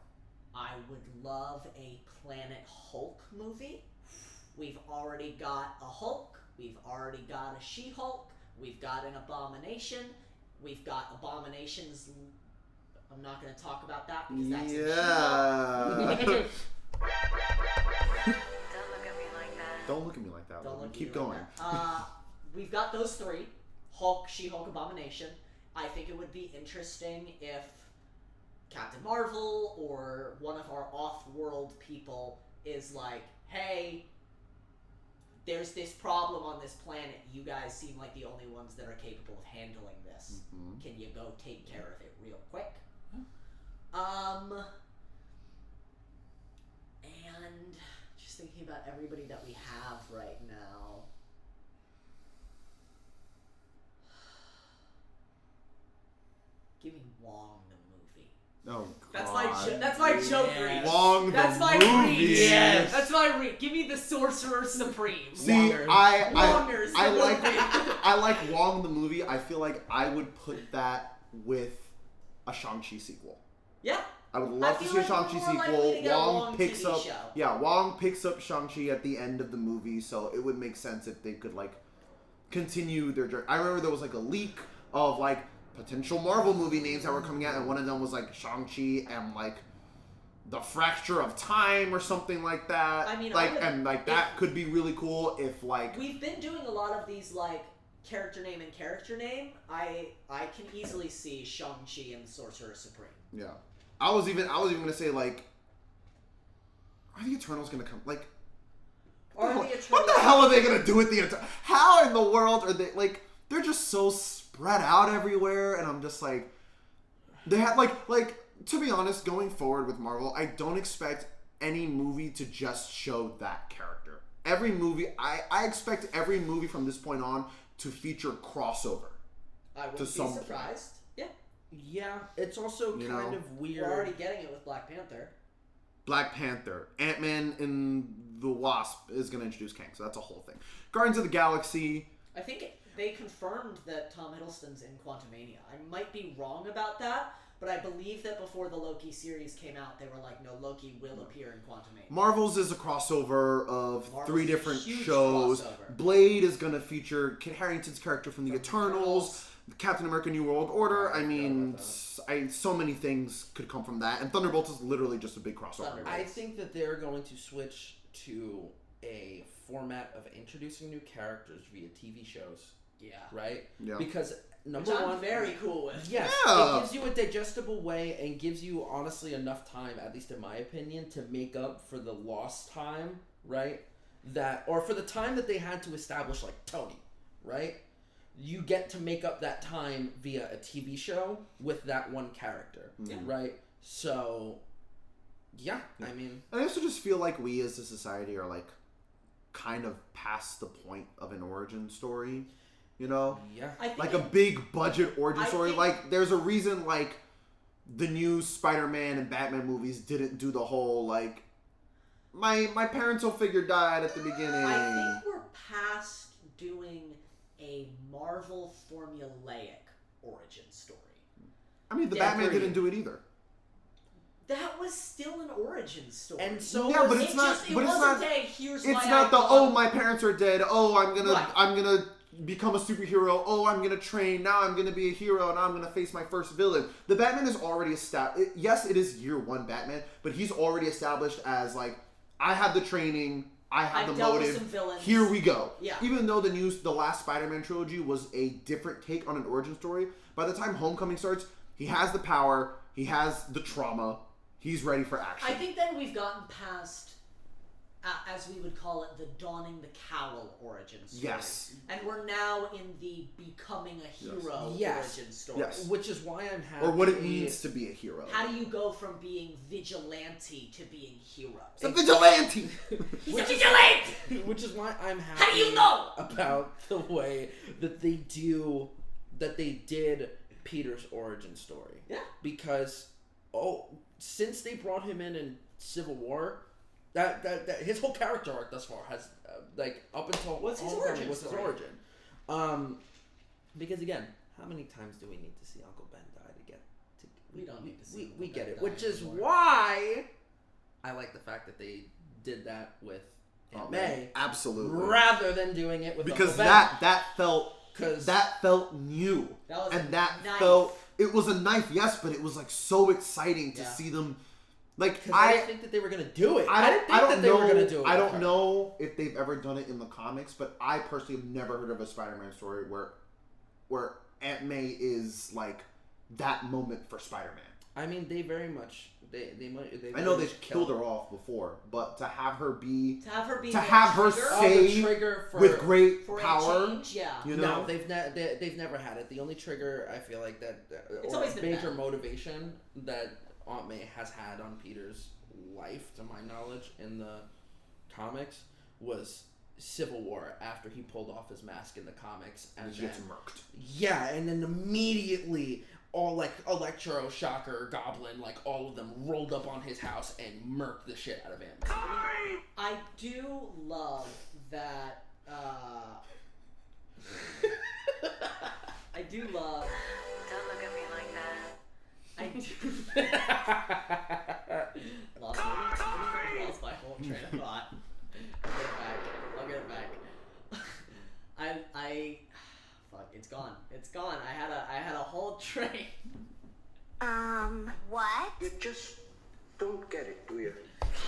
I would love a Planet Hulk movie. We've already got a Hulk. We've already got a She-Hulk. We've got an Abomination. We've got Abomination's... I'm not going to talk about that because that's yeah. She-Hulk. Don't look at me like that. Don't look Keep going. We've got those three. Hulk, She-Hulk, Abomination. I think it would be interesting if Captain Marvel or one of our off-world people is like, hey, there's this problem on this planet. You guys seem like the only ones that are capable of handling this. Mm-hmm. Can you go take care of it real quick? And just thinking about everybody that we have right now. Give me Wong the movie. Oh That's God. that's my joke read. Wong That's the my movie. read. Yes. That's my read. Give me the Sorcerer Supreme. See, Wongers. Wongers, I the like movie. I like Wong the movie. I feel like I would put that with a Shang-Chi sequel. Yeah. I would love I to feel see a like we're Shang-Chi more likely to sequel. get a Wong Wong picks TV up show. Wong picks up Shang-Chi at the end of the movie, so it would make sense if they could like continue their journey. I remember there was like a leak of like potential Marvel movie names that were coming out, and one of them was like Shang-Chi and like the Fracture of Time or something like that. I mean, like that could be really cool if like We've been doing a lot of these like character name and character name. I can easily see Shang-Chi and the Sorcerer Supreme. yeah. I was even gonna say like, are the Eternals gonna come? Like, Are the what Eternals? the hell are they gonna do with the Eternals? How in the world are they like? They're just so spread out everywhere, and I'm just like, they have like to be honest, going forward with Marvel, I don't expect any movie to just show that character. Every movie, I expect every movie from this point on to feature crossover. I wouldn't to be some surprised. Yeah. Yeah, it's also You kind know? of We're weird. already getting it with Black Panther. Black Panther, Ant-Man and the Wasp is going to introduce Kang, so that's a whole thing. Guardians of the Galaxy, I think they confirmed that Tom Hiddleston's in Quantumania. I might be wrong about that, but I believe that before the Loki series came out, they were like, no, Loki will appear in Quantumania. Marvel's is a crossover of Marvel's 3 is a different huge shows. crossover. Blade is going to feature Kit Harington's character from the From Eternals. Captain America New World Order. I mean, about so many things could come from that. And Thunderbolts is literally just a big crossover. Thunderbolts. I think that they're going to switch to a format of introducing new characters via TV shows, Yeah. right? Yeah. Because number Which I'm one, very cool with. yes, Yeah. it gives you a digestible way and gives you honestly enough time, at least in my opinion, to make up for the lost time, right? That or for the time that they had to establish like Tony, right? You get to make up that time via a TV show with that one character, Yeah. right? So, yeah, I mean, I also just feel like we as a society are like kind of past the point of an origin story, you know? yeah. I think Like a big budget origin I story. think- Like there's a reason like the new Spider-Man and Batman movies didn't do the whole like my parental figure died at the beginning. I think we're past doing a Marvel formulaic origin story. I mean, the Yeah, Batman agreed. didn't do it either. That was still an origin story. And so Yeah, was- but it's not- Just, it but it's wasn't not- a here's It's why not I the love- my parents are dead. Oh, Right. I'm gonna become a superhero. Oh, I'm gonna train. Now I'm gonna be a hero. Now I'm gonna face my first villain. The Batman is already established. Yes, it is year one Batman, but he's already established as like I have the training. I have I've the dealt with motive. some villains. Here we go. Yeah. Even though the last Spider-Man trilogy was a different take on an origin story, by the time Homecoming starts, he has the power. He has the trauma. He's ready for action. I think then we've gotten past, as we would call it, the donning the cowl origin story. Yes. And we're now in the becoming a hero Yes. origin story. Yes. which is why I'm happy. Or what it means to be a hero. How do you go from being vigilante to being hero? It's a vigilante. He's a vigilante! Which is why I'm happy. How do you know? About the way that they did Peter's origin story? Yeah. Because since they brought him in Civil War, that his whole character arc thus far has like up until What's his Homecoming origin was his story? origin. Because again, how many times do we need to see Uncle Ben die to get to? We don't need to see We Uncle get Ben it, die which is anymore. why I like the fact that they did that with Aunt Oh, May man. Absolutely. rather than doing it with Because Uncle Ben. that felt new. That was And a that knife. felt it was a knife, yes, but it was like so exciting to Yeah. see them like Because I didn't think that they were gonna do it. I didn't think don't that they know. were gonna do it. I with don't her. know if they've ever done it in the comics, but I personally have never heard of a Spider-Man story where Aunt May is like that moment for Spider-Man. I mean, they very much. They I know they've killed her off before, but to have her be To have her be To the have her trigger say- the trigger for with great for power, a change, yeah. you No, know, they've never had it. The only trigger I feel like that It's or always been major bad. motivation that Aunt May has had on Peter's life, to my knowledge, in the comics was Civil War after he pulled off his mask in the comics and she then, gets murked. yeah, and then immediately all like Electro, Shocker, Goblin, like all of them rolled up on his house and murked the shit out of Ant-Man. I do love that. I do love. Don't look at me like that. I do. Lost my whole train of thought. I'll get it back. Fuck, it's gone. It's gone. I had a whole train. What? You just don't get it, do you?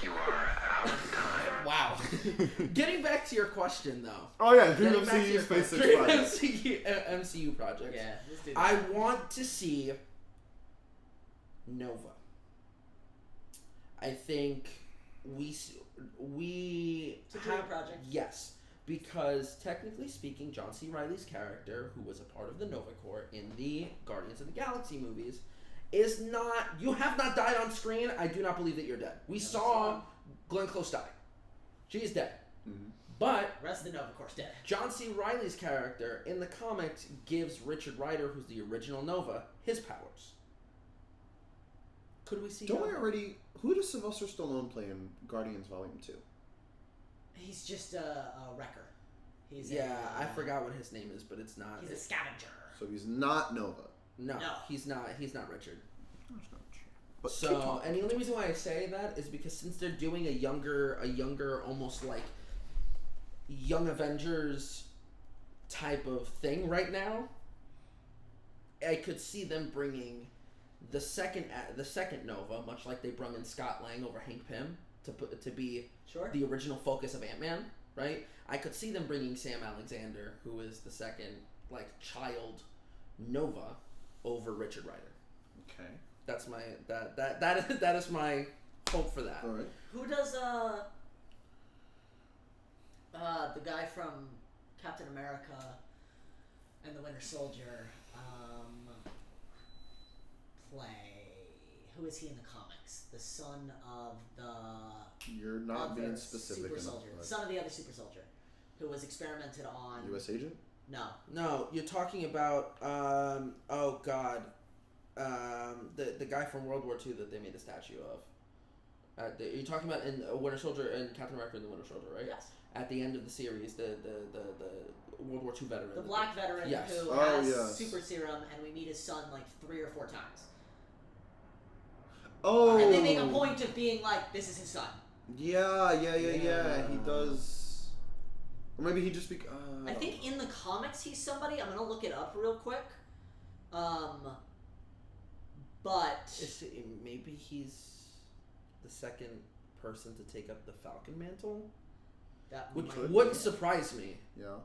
You are out of time. Wow. Getting back to your question, though. Oh yeah, Dream Getting back to MCU your Space Six Dream project. MCU projects. Yeah, let's do that. I want to see Nova. I think we It's a dream project. Yes, because technically speaking, John C. Reilly's character, who was a part of the Nova Corps in the Guardians of the Galaxy movies, is not. You have not died on screen. I do not believe that you're dead. We saw Glenn Close die. She is dead. Mm-hmm. But The rest of the Nova Corps dead. John C. Reilly's character in the comics gives Richard Rider, who's the original Nova, his powers. Could we see? Don't we Nova? already? Who does Sylvester Stallone play in Guardians Volume 2? He's just a wrecker. He's I forgot what his name is, but it's not. He's a scavenger. So he's not Nova. No, No. he's not. He's not Richard. But So, and the only reason why I say that is because since they're doing a younger, almost like Young Avengers type of thing right now, I could see them bringing the second Nova, much like they brought in Scott Lang over Hank Pym to be Sure. the original focus of Ant-Man, right? I could see them bringing Sam Alexander, who is the second child Nova, over Richard Rider. Okay. That's my that is my hope for that. All right. Who does the guy from Captain America and the Winter Soldier play? Who is he in the comics? The son of the You're not other being specific super enough. soldier. but- Son of the other super soldier, who was experimented on. U.S. agent? No, No, you're talking about oh god, the guy from World War II that they made a statue of. You're talking about in Winter Soldier and Captain America and the Winter Soldier, right? yes, At the end of the series, the World War II veteran. the black veteran Yes. who Oh, has yes. super serum, and we meet his son like 3 or 4 times. Oh. And they make a point of being like, "This is his son." Yeah. He Yeah. does. Or maybe he just I think in the comics he's somebody. I'm gonna look it up real quick. But Maybe he's the second person to take up the Falcon mantle, that which might wouldn't be it. surprise me. Yeah.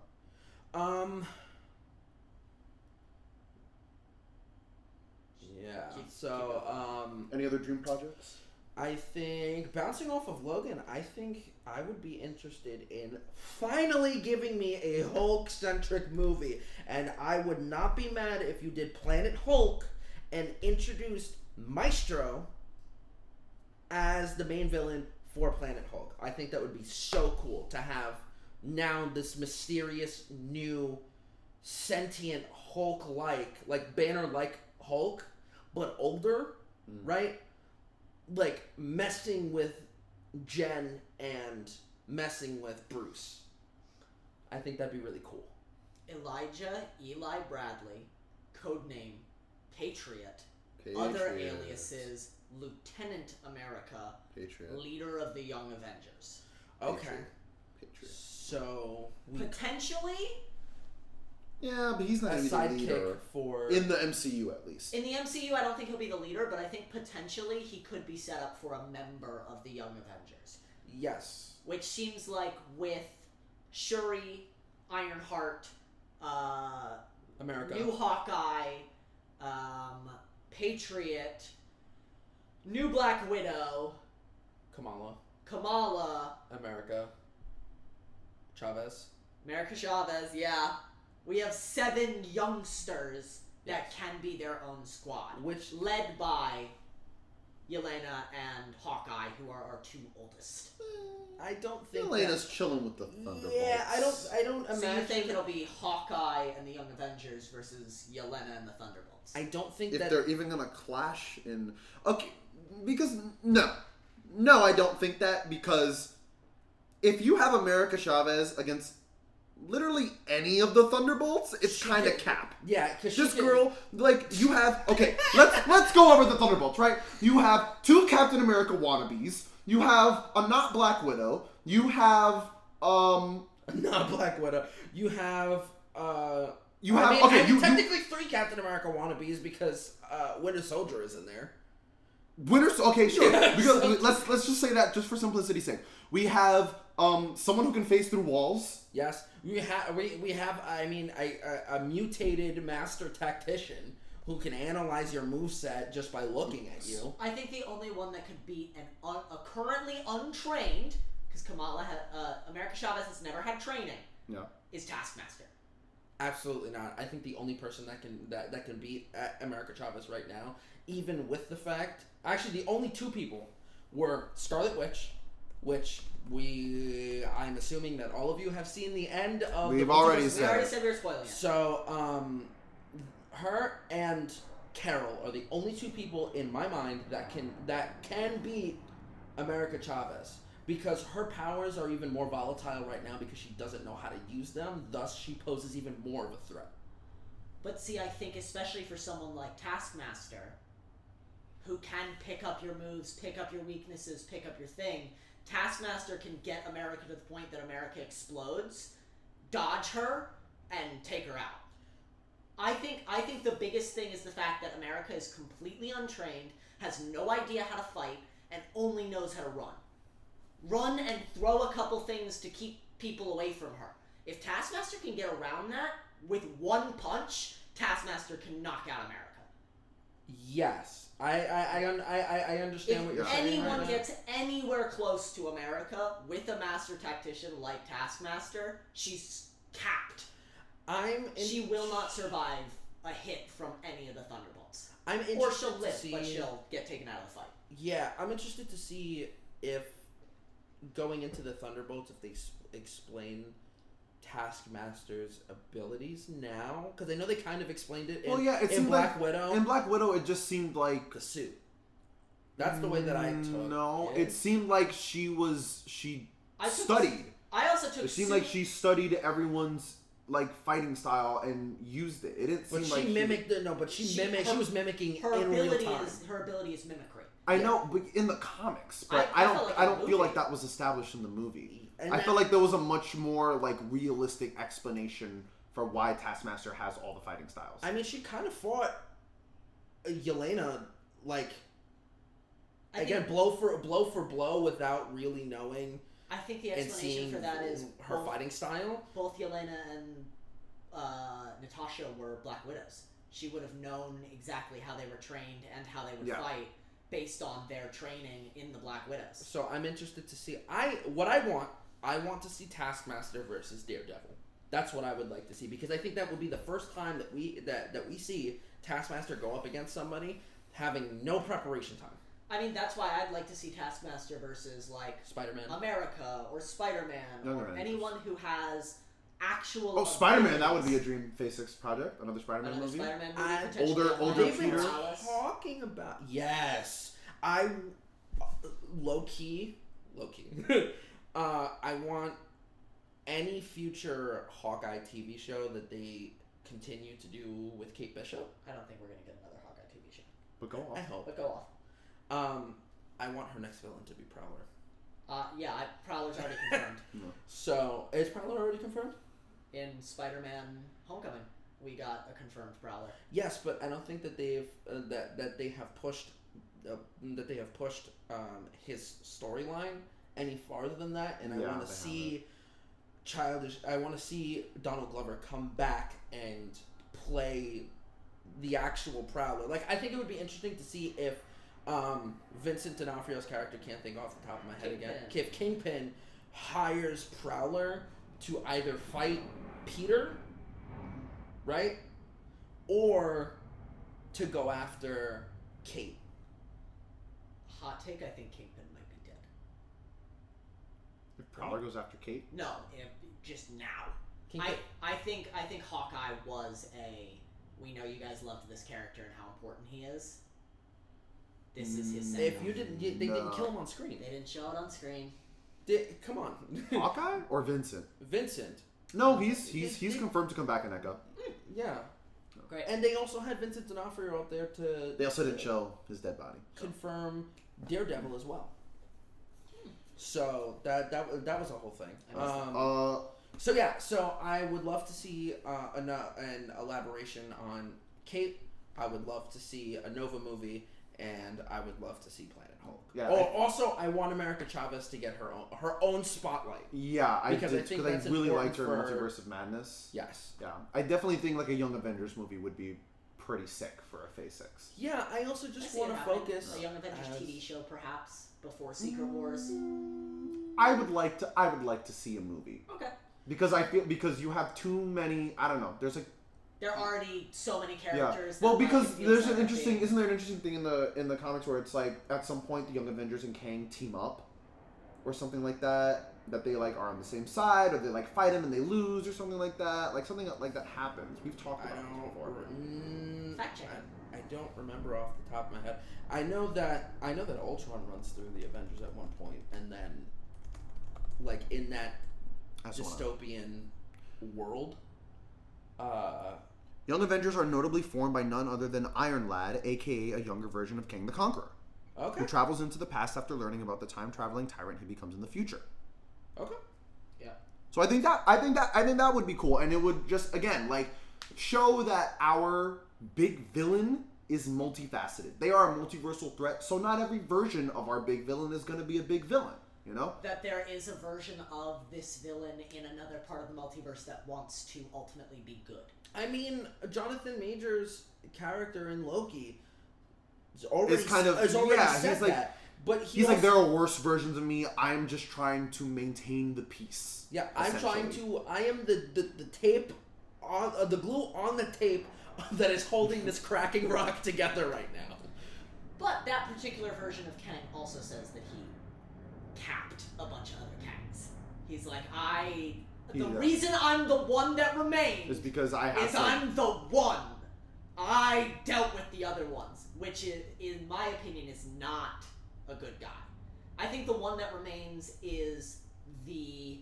Yeah. Keep Any other dream projects? I think bouncing off of Logan, I think I would be interested in finally giving me a Hulk-centric movie, and I would not be mad if you did Planet Hulk and introduced Maestro as the main villain for Planet Hulk. I think that would be so cool to have now this mysterious new sentient Hulk-like Banner-like Hulk, but older, right? Like messing with Jen and messing with Bruce. I think that'd be really cool. Eli Bradley, codename Patriot. Other aliases: Lieutenant America, Patriot. leader of the Young Avengers. Okay. Patriot. So we Potentially, Yeah, but he's not a going to be the leader. sidekick for In the MCU, at least. in the MCU, I don't think he'll be the leader, but I think potentially he could be set up for a member of the Young Avengers. yes. Which seems like with Shuri, Ironheart, America. new Hawkeye, Patriot, new Black Widow, Kamala, America. Chavez. America Chavez, yeah. We have 7 youngsters that can be their own squad. Which led by Yelena and Hawkeye, who are our two oldest. I don't think Elena's chilling with the Thunderbolts. Yeah, I don't imagine. So you think it'll be Hawkeye and the Young Avengers versus Yelena and the Thunderbolts? I don't think If that they're even gonna clash in... Okay, because... No, I don't think that, because if you have America Chavez against literally any of the Thunderbolts, it's kind of cap. Yeah, because This girl, like, you have... Okay, let's go over the Thunderbolts, right? You have 2 Captain America wannabes. You have a not Black Widow. You have, not Black Widow. You have technically 3 Captain America wannabes because Winter Soldier is in there. Okay, sure. Because let's just say that just for simplicity's sake. We have someone who can phase through walls. Yes, we have. I mean, a mutated master tactician who can analyze your moveset just by looking at you. I think the only one that could beat a currently untrained, because America Chavez has never had training, is Taskmaster. Absolutely not. I think the only person that can beat America Chavez right now, even with the fact, actually the only 2 people were Scarlet Witch, which I'm assuming that all of you have seen the end of. We already said we were spoiling it. So, her and Carol are the only 2 people in my mind that can beat America Chavez, because her powers are even more volatile right now because she doesn't know how to use them. Thus, she poses even more of a threat. But see, I think especially for someone like Taskmaster, who can pick up your moves, pick up your weaknesses, pick up your thing, Taskmaster can get America to the point that America explodes, dodge her, and take her out. I think the biggest thing is the fact that America is completely untrained, has no idea how to fight, and only knows how to run. Run and throw a couple things to keep people away from her. If Taskmaster can get around that with one punch, Taskmaster can knock out America. Yes, I understand what you're saying. If anyone right gets anywhere close to America with a master tactician like Taskmaster, she's capped. She will not survive a hit from any of the Thunderbolts. Or she'll live, but she'll get taken out of the fight. Yeah, I'm interested to see if, going into the Thunderbolts, if they explain Taskmaster's abilities now, because I know they kind of explained it in Black Widow. In Black Widow, it just seemed like the suit. That's the way that I took it. No, it seemed like she studied. I also took. It seemed like she studied everyone's fighting style and used it. It didn't seem like she mimicked. She was mimicking in real time. Her ability is mimicry. I know, but in the comics, but I don't feel like that was established in the movie. I feel like there was a much more realistic explanation for why Taskmaster has all the fighting styles. I mean, she kind of fought Yelena blow for blow without really knowing. I think the explanation for that is her fighting style. Both Yelena and Natasha were Black Widows. She would have known exactly how they were trained and how they would fight based on their training in the Black Widows. So I'm interested to see. I want to see Taskmaster versus Daredevil. That's what I would like to see, because I think that would be the first time that we see Taskmaster go up against somebody having no preparation time. I mean, that's why I'd like to see Taskmaster versus Spider-Man, America, or Spider-Man, or anyone who has actual. Oh, Spider-Man! That would be a dream Phase 6 project. Another Spider-Man movie. Older Peter. Talking about low key. I want any future Hawkeye TV show that they continue to do with Kate Bishop. I don't think we're gonna get another Hawkeye TV show. But go off. I hope. But go off. I want her next villain to be Prowler. Prowler's already confirmed. No. So, is Prowler already confirmed? In Spider-Man Homecoming, we got a confirmed Prowler. Yes, but I don't think that they've that they have pushed his storyline any farther than that, and I want to see I want to see Donald Glover come back and play the actual Prowler. I think it would be interesting to see if Vincent D'Onofrio's character, can't think off the top of my head again, if Kingpin hires Prowler to either fight Peter, right, or to go after Kate. hot take, I think Kingpin might be dead. If Prowler goes after Kate? No, just now. Kingpin. I think Hawkeye was we know you guys loved this character and how important he is. This is his send-off. If you didn't, they didn't kill him on screen. They didn't show it on screen. Come on. Hawkeye or Vincent? Vincent. No, he's confirmed to come back in Echo. Yeah. Great. And they also had Vincent D'Onofrio out there to... They also didn't show his dead body. Confirm Daredevil as well. So that was a whole thing. So I would love to see an elaboration on Kate. I would love to see a Nova movie, and I would love to see Planet Hulk. Yeah. Also, I want America Chavez to get her own spotlight. Yeah, Because I think that's really liked her important Multiverse of Madness. Yes. Yeah, I definitely think like a Young Avengers movie would be pretty sick for a Phase 6. Yeah, I also just want to focus a Young Avengers TV show, perhaps before Secret Wars. I would like to see a movie. Okay. Because you have too many. I don't know. There are already so many Yeah. characters. Well, because isn't there an interesting thing in the comics where it's like at some point the Young Avengers and Kang team up, or something like that. That they like are on the same side, or they like fight him and they lose, or something like that. Like something like that happens. We've talked about this before. Fact check. I don't remember off the top of my head. I know that Ultron runs through the Avengers at one point, and then like in that dystopian world. Young Avengers are notably formed by none other than Iron Lad, aka a younger version of Kang the Conqueror, who travels into the past after learning about the time-traveling tyrant he becomes in the future. Okay. Yeah. So I think that would be cool, and it would just again like show that our big villain is multifaceted. They are a multiversal threat, so not every version of our big villain is going to be a big villain. You know? That there is a version of this villain in another part of the multiverse that wants to ultimately be good. I mean, Jonathan Majors' character in Loki has already said he's like, that. But he's like, there are worse versions of me. I'm just trying to maintain the peace. Yeah, I am the tape, the glue on the tape that is holding this cracking rock together right now. But that particular version of Kang also says that he capped a bunch of other Kangs. He's like, the reason I'm the one that remains is because I'm the one. I dealt with the other ones, which is, in my opinion, is not a good guy. I think the one that remains is the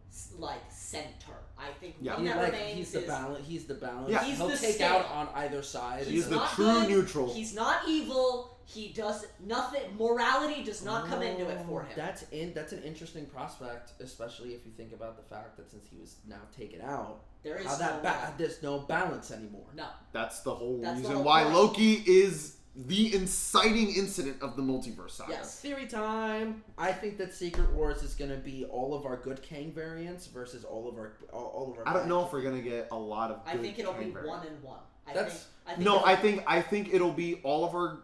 center. I think one that remains he's the balance. He's the balance. Yeah. He'll take out on either side. He's the true neutral. He's not evil. He does nothing. Morality does not come into it for him. That's an interesting prospect, especially if you think about the fact that since he was now taken out, there's no balance anymore. No. That's the whole reason the whole why point. Loki is the inciting incident of the multiverse saga. Yes. Theory time. I think that Secret Wars is going to be all of our good Kang variants versus all of our I don't know if we're going to get a lot of good I think it'll Kang be variants. 1 and 1. I think it'll be all of our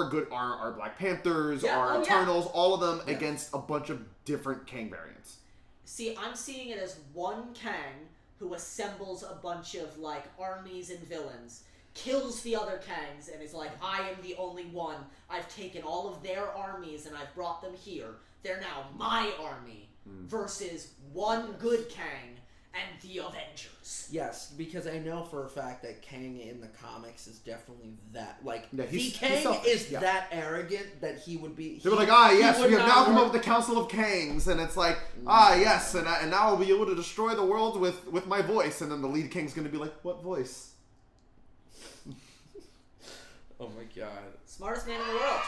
good our Black Panthers, our Eternals, all of them against a bunch of different Kang variants. See, I'm seeing it as one Kang who assembles a bunch of armies and villains, kills the other Kangs, and is like, I am the only one. I've taken all of their armies and I've brought them here. They're now my army. Versus one good Kang and the Avengers. Yes, because I know for a fact that Kang in the comics is definitely that. Kang is that arrogant that he would be. They were like, yes, we have now come up with the Council of Kangs, and it's like, yes, and now I'll be able to destroy the world with my voice, and then the lead Kang's going to be like, what voice? Oh my god. Smartest man in the world.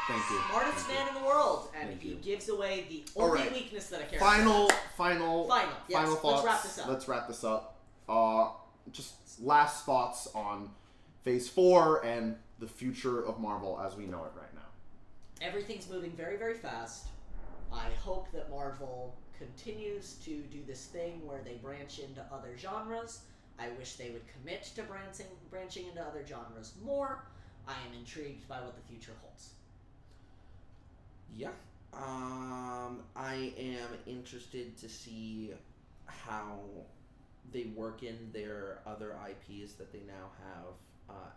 Thank you. Smartest man in the world, and he gives away the only weakness that a character has. Final thoughts. Let's wrap this up. Just last thoughts on Phase 4 and the future of Marvel as we know it right now. Everything's moving very, very fast. I hope that Marvel continues to do this thing where they branch into other genres. I wish they would commit to branching into other genres more. I am intrigued by what the future holds. Yeah. I am interested to see how they work in their other IPs that they now have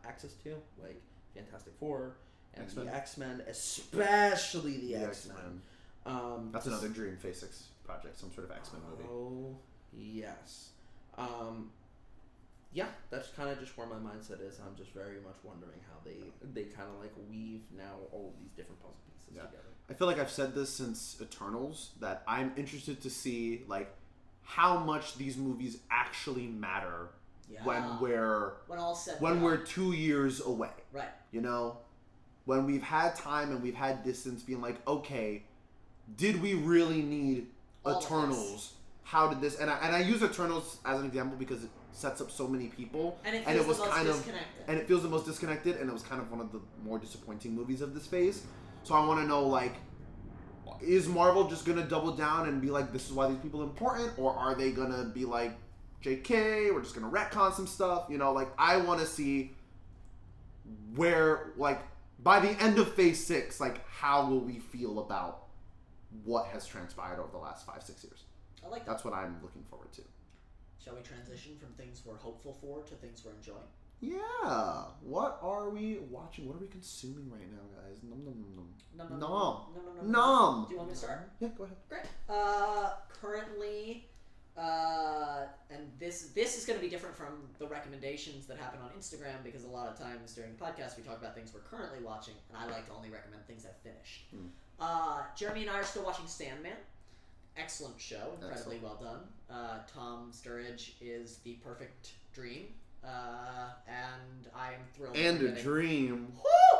access to, like Fantastic Four and X-Men? the X-Men, especially the The X-Men. That's another dream Phase 6 project, some sort of X-Men movie. Oh, yes. Yeah, that's kind of just where my mindset is. I'm just very much wondering how they kind of like weave now all of these different puzzle pieces together. I feel like I've said this since Eternals, that I'm interested to see like how much these movies actually matter when we're 2 years away. Right. You know, when we've had time and we've had distance, being like, okay, did we really need All of Eternals? How did this? And I use Eternals as an example because it sets up so many people, and it feels the most disconnected. And it feels the most disconnected, and it was kind of one of the more disappointing movies of this phase. So I want to know, like, is Marvel just gonna double down and be like, this is why these people are important, or are they gonna be like, JK, we're just gonna retcon some stuff? You know, like, I want to see where, like, by the end of Phase 6, like, how will we feel about what has transpired over the last 5-6 years? I like that. That's what I'm looking forward to. Shall we transition from things we're hopeful for to things we're enjoying? Yeah. What are we watching? What are we consuming right now, guys? Nom nom nom nom. No. Nom. Do you want me to start? Yeah, go ahead. Great. Currently, and this is going to be different from the recommendations that happen on Instagram, because a lot of times during the podcast we talk about things we're currently watching, and I like to only recommend things I've finished. Jeremy and I are still watching Sandman. Excellent show, incredibly well done. Tom Sturridge is the perfect dream, and I'm thrilled. And a dream. Woo!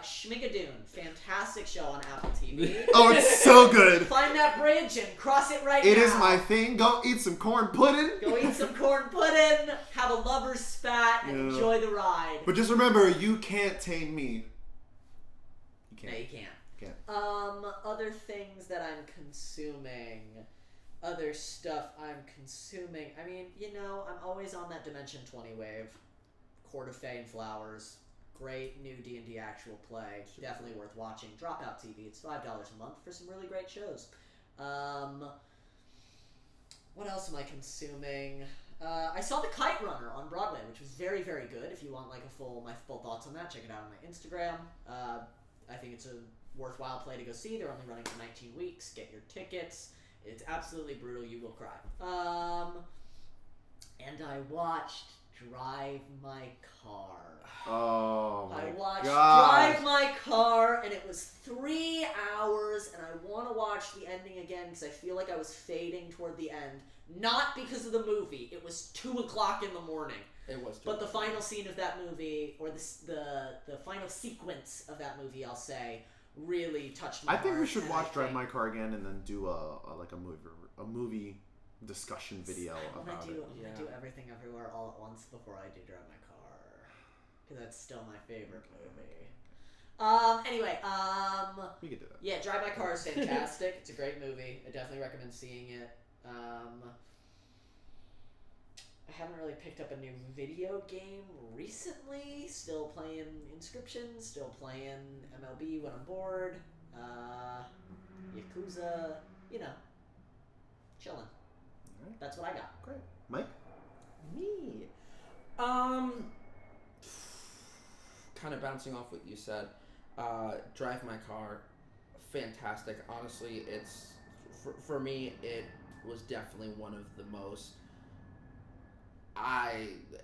Schmigadoon, fantastic show on Apple TV. Oh, it's so good. Find that bridge and cross it right now. It is my thing. Go eat some corn pudding. Go eat some corn pudding, have a lover's spat, and enjoy the ride. But just remember, you can't tame me. You can't. No, you can't. Can't. Other things that I'm consuming. Other stuff I'm consuming. I mean, you know, I'm always on that Dimension 20 wave. Court of Fey and Flowers. Great new D&D actual play. Definitely worth watching. Dropout TV. It's $5 a month for some really great shows. What else am I consuming? I saw The Kite Runner on Broadway, which was very, very good. If you want like my full thoughts on that, check it out on my Instagram. I think it's a worthwhile play to go see. They're only running for 19 weeks. Get your tickets. It's absolutely brutal. You will cry. And I watched Drive My Car. Oh my I watched God. Drive My Car, and it was 3 hours, and I want to watch the ending again because I feel like I was fading toward the end. Not because of the movie. It was 2 o'clock in the morning. It was. But the final scene of that movie, or the final sequence of that movie, I'll say, really touched my I think heart, we should and watch I Drive think- My Car again and then do a movie discussion video I about want to it. do Everything Everywhere all at once before I do Drive My Car, because that's still my favorite movie. Anyway, We could do that. yeah, Drive My Car is fantastic. It's a great movie. I definitely recommend seeing it. I haven't really picked up a new video game recently. Still playing Inscription. Still playing MLB when I'm bored. Yakuza. You know, chilling. Alright. That's what I got. Great. Mike? Me. Kind of bouncing off what you said. Drive My Car, fantastic. Honestly, it's for me. It was definitely one of the most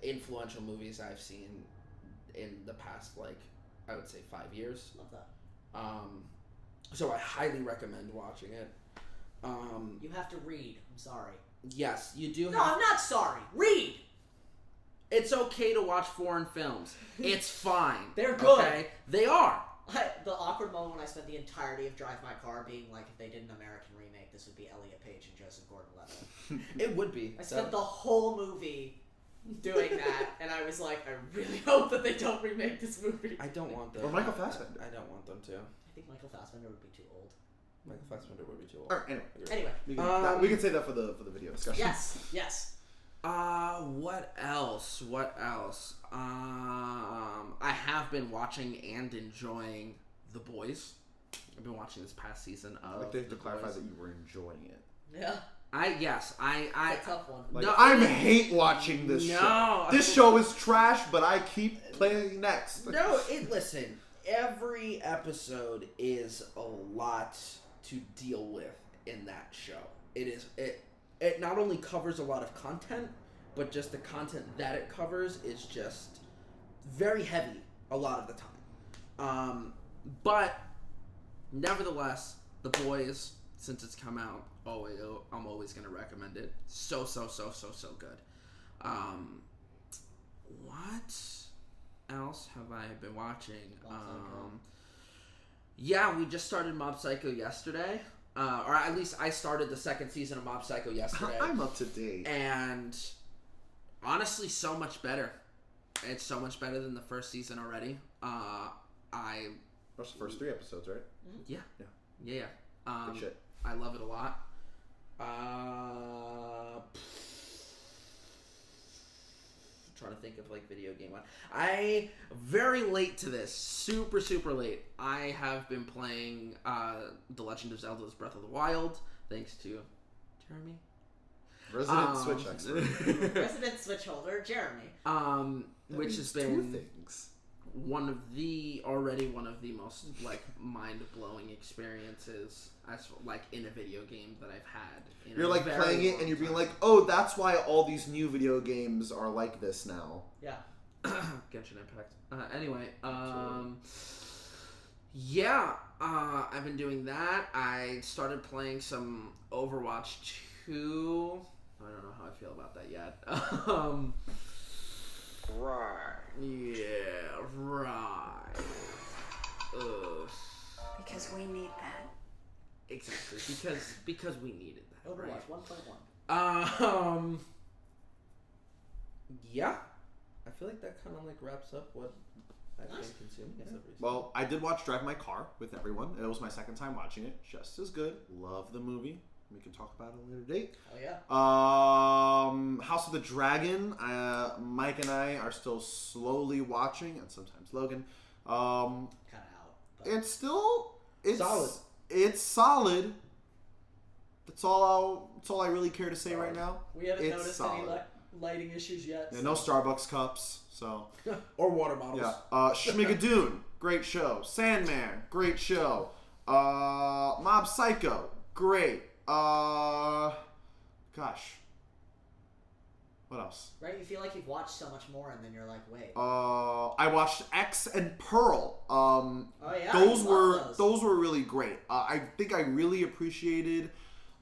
influential movies I've seen in the past, like, I would say 5 years. Love that. So I highly recommend watching it. You have to read. I'm sorry. Yes, you do. No, I'm not sorry. Read. It's okay to watch foreign films. It's fine. They're good. Okay? They are. The awkward moment when I spent the entirety of Drive My Car being like, if they did an American remake, this would be Elliot Page and Joseph Gordon-Levitt. It would be. I spent the whole movie doing that, and I was like, I really hope that they don't remake this movie. I don't want them. Or Michael Fassbender. I don't want them to. I think Michael Fassbender would be too old. Michael Fassbender would be too old. Alright, anyway. Anyway. We can say that for the video discussion. Yes. What else? I have been watching and enjoying The Boys. I've been watching this past season of Like, they have to The clarify Boys. that you were enjoying it. Yeah. It's a tough one. Like, No, I'm hate watching this No. show. This show is trash, but I keep playing next. No, listen. every episode is a lot to deal with in that show. It not only covers a lot of content, but just the content that it covers is just very heavy a lot of the time. But nevertheless, The Boys, since it's come out, I'm always going to recommend it. So good. What else have I been watching? Yeah, we just started Mob Psycho yesterday. Or at least I started the second season of Mob Psycho yesterday. I'm up to date. And honestly, so much better. It's so much better than the first season already. That's the first 3 episodes, right? Yeah. Good shit. I love it a lot. Trying to think of like video game one. I very late to this, super late. I have been playing The Legend of Zelda's Breath of the Wild, thanks to Jeremy, Resident Switch expert. Resident Switch holder, Jeremy. Which has been 2 things. One of the most like mind-blowing experiences as like in a video game that I've had. You're like playing it and you're being like, oh, that's why all these new video games are like this now. Yeah. Genshin Impact. Anyway, yeah, I've been doing that. I started playing some Overwatch 2. I don't know how I feel about that yet. Right. Yeah, right. Ugh. Because we need that. Exactly. Because we needed that. Overwatch right? 1.1. Yeah. I feel like that kind of like wraps up what I've been consuming. Well, I did watch Drive My Car with everyone. It was my second time watching it. Just as good. Love the movie. We can talk about it at a later date. Oh yeah. House of the Dragon. Mike and I are still slowly watching, and sometimes Logan. Cut out. It's solid. It's solid. That's all I really care to say right now. We haven't It's noticed solid. any lighting issues yet. Yeah, no Starbucks cups. So. Or water bottles. Yeah. Schmigadoon, great show. Sandman, great show. Mob Psycho, great. Gosh. What else? Right? You feel like you've watched so much more, and then you're like, wait. I watched X and Pearl. Oh yeah. Those were really great. I think I really appreciated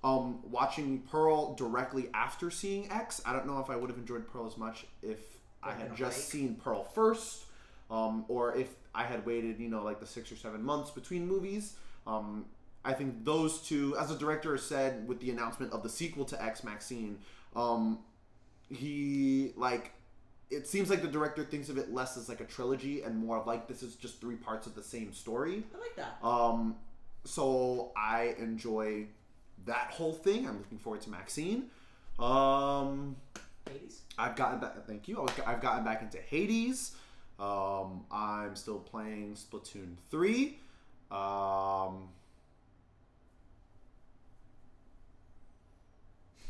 watching Pearl directly after seeing X. I don't know if I would have enjoyed Pearl as much if I had just seen Pearl first, or if I had waited, like the 6 or 7 months between movies. I think those two, as the director said with the announcement of the sequel to X, Maxine, it seems like the director thinks of it less as like a trilogy and more of like this is just 3 parts of the same story. I like that. So I enjoy that whole thing. I'm looking forward to Maxine. Hades. I've gotten back. Thank you. I've gotten back into Hades. I'm still playing Splatoon 3. I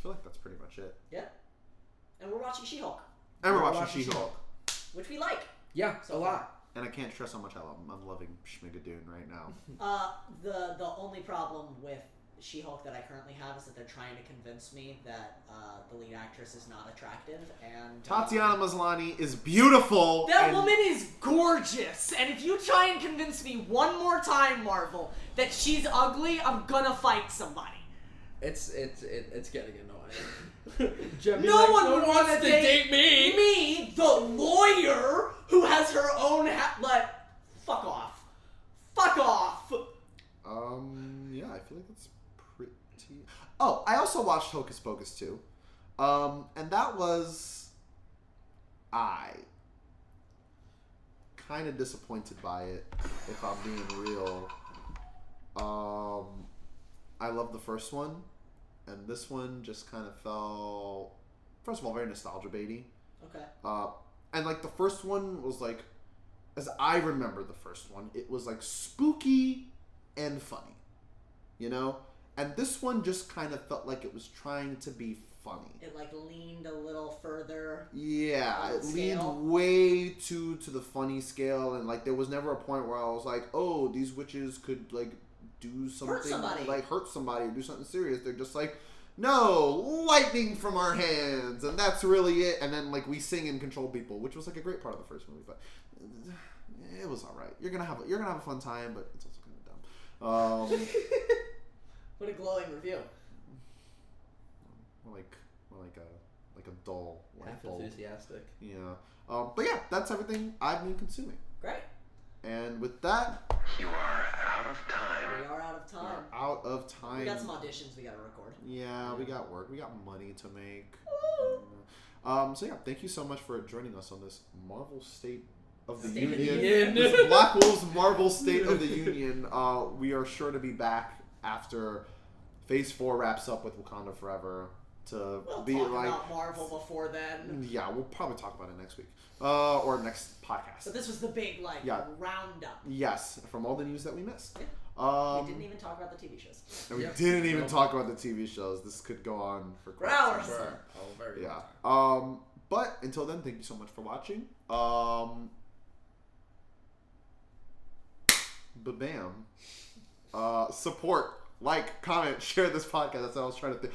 feel like that's pretty much it. Yeah. And we're watching She-Hulk. And we're watching She-Hulk. Which we like. Yeah, a lot. And I can't stress how much I'm loving Schmigadoon right now. The only problem with She-Hulk that I currently have is that they're trying to convince me that the lead actress is not attractive, and Tatiana Maslany is beautiful. That woman is gorgeous, and if you try and convince me one more time, Marvel, that she's ugly, I'm gonna fight somebody. It's getting annoying. No one wants to date me. Me, the lawyer who has her own fuck off. Fuck off. Yeah, I feel like that's pretty. Oh, I also watched Hocus Pocus 2. And that was kind of disappointed by it, if I'm being real. I love the first one, and this one just kind of felt, first of all, very nostalgia baity. Okay. And like the first one was like, as I remember the first one, it was like spooky and funny, And this one just kind of felt like it was trying to be funny. It like leaned a little further. Yeah, it Scale. leaned way to the funny scale, and like there was never a point where I was like, oh, these witches could like do something like hurt somebody or do something serious. They're just like, no, lightning from our hands, and that's really it. And then like we sing and control people, which was like a great part of the first movie, but it was all right. You're gonna have a fun time, but it's also kind of dumb. What a glowing review. More like a dull light bulb. Enthusiastic. Yeah. But yeah, that's everything I've been consuming. Great. And with that, You are out of time. We are out of time. we're out of time. We got some auditions we gotta record. Yeah, we got work. We got money to make. So yeah, thank you so much for joining us on this Marvel State of the State of the Union. Union. This Black Wolves Marvel State of the Union. We are sure to be back after Phase 4 wraps up with Wakanda Forever. We'll Be talk like, about Marvel before then. yeah, we'll probably talk about it next week or next podcast. But this was the big roundup. Yes, from all the news that we missed. Yeah. We didn't even talk about the TV shows. And we didn't even talk about the TV shows. This could go on for quite hours. some time. Very Yeah. long time. But until then, thank you so much for watching. Bam. Support. Like, comment, share this podcast. That's what I was trying to think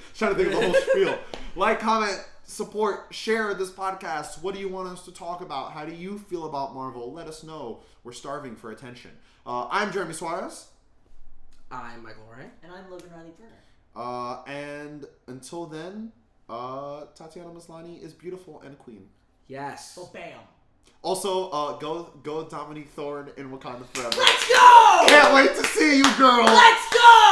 of the whole spiel. Like, comment, support, share this podcast. What do you want us to talk about? How do you feel about Marvel? Let us know. We're starving for attention. I'm Jeremy Suarez. I'm Michael Ray. And I'm Logan Riley Turner. And until then, Tatiana Maslany is beautiful and a queen. Yes. Well, bam. Also, go Dominique Thorne in Wakanda Forever. Let's go! Can't wait to see you, girl. Let's go!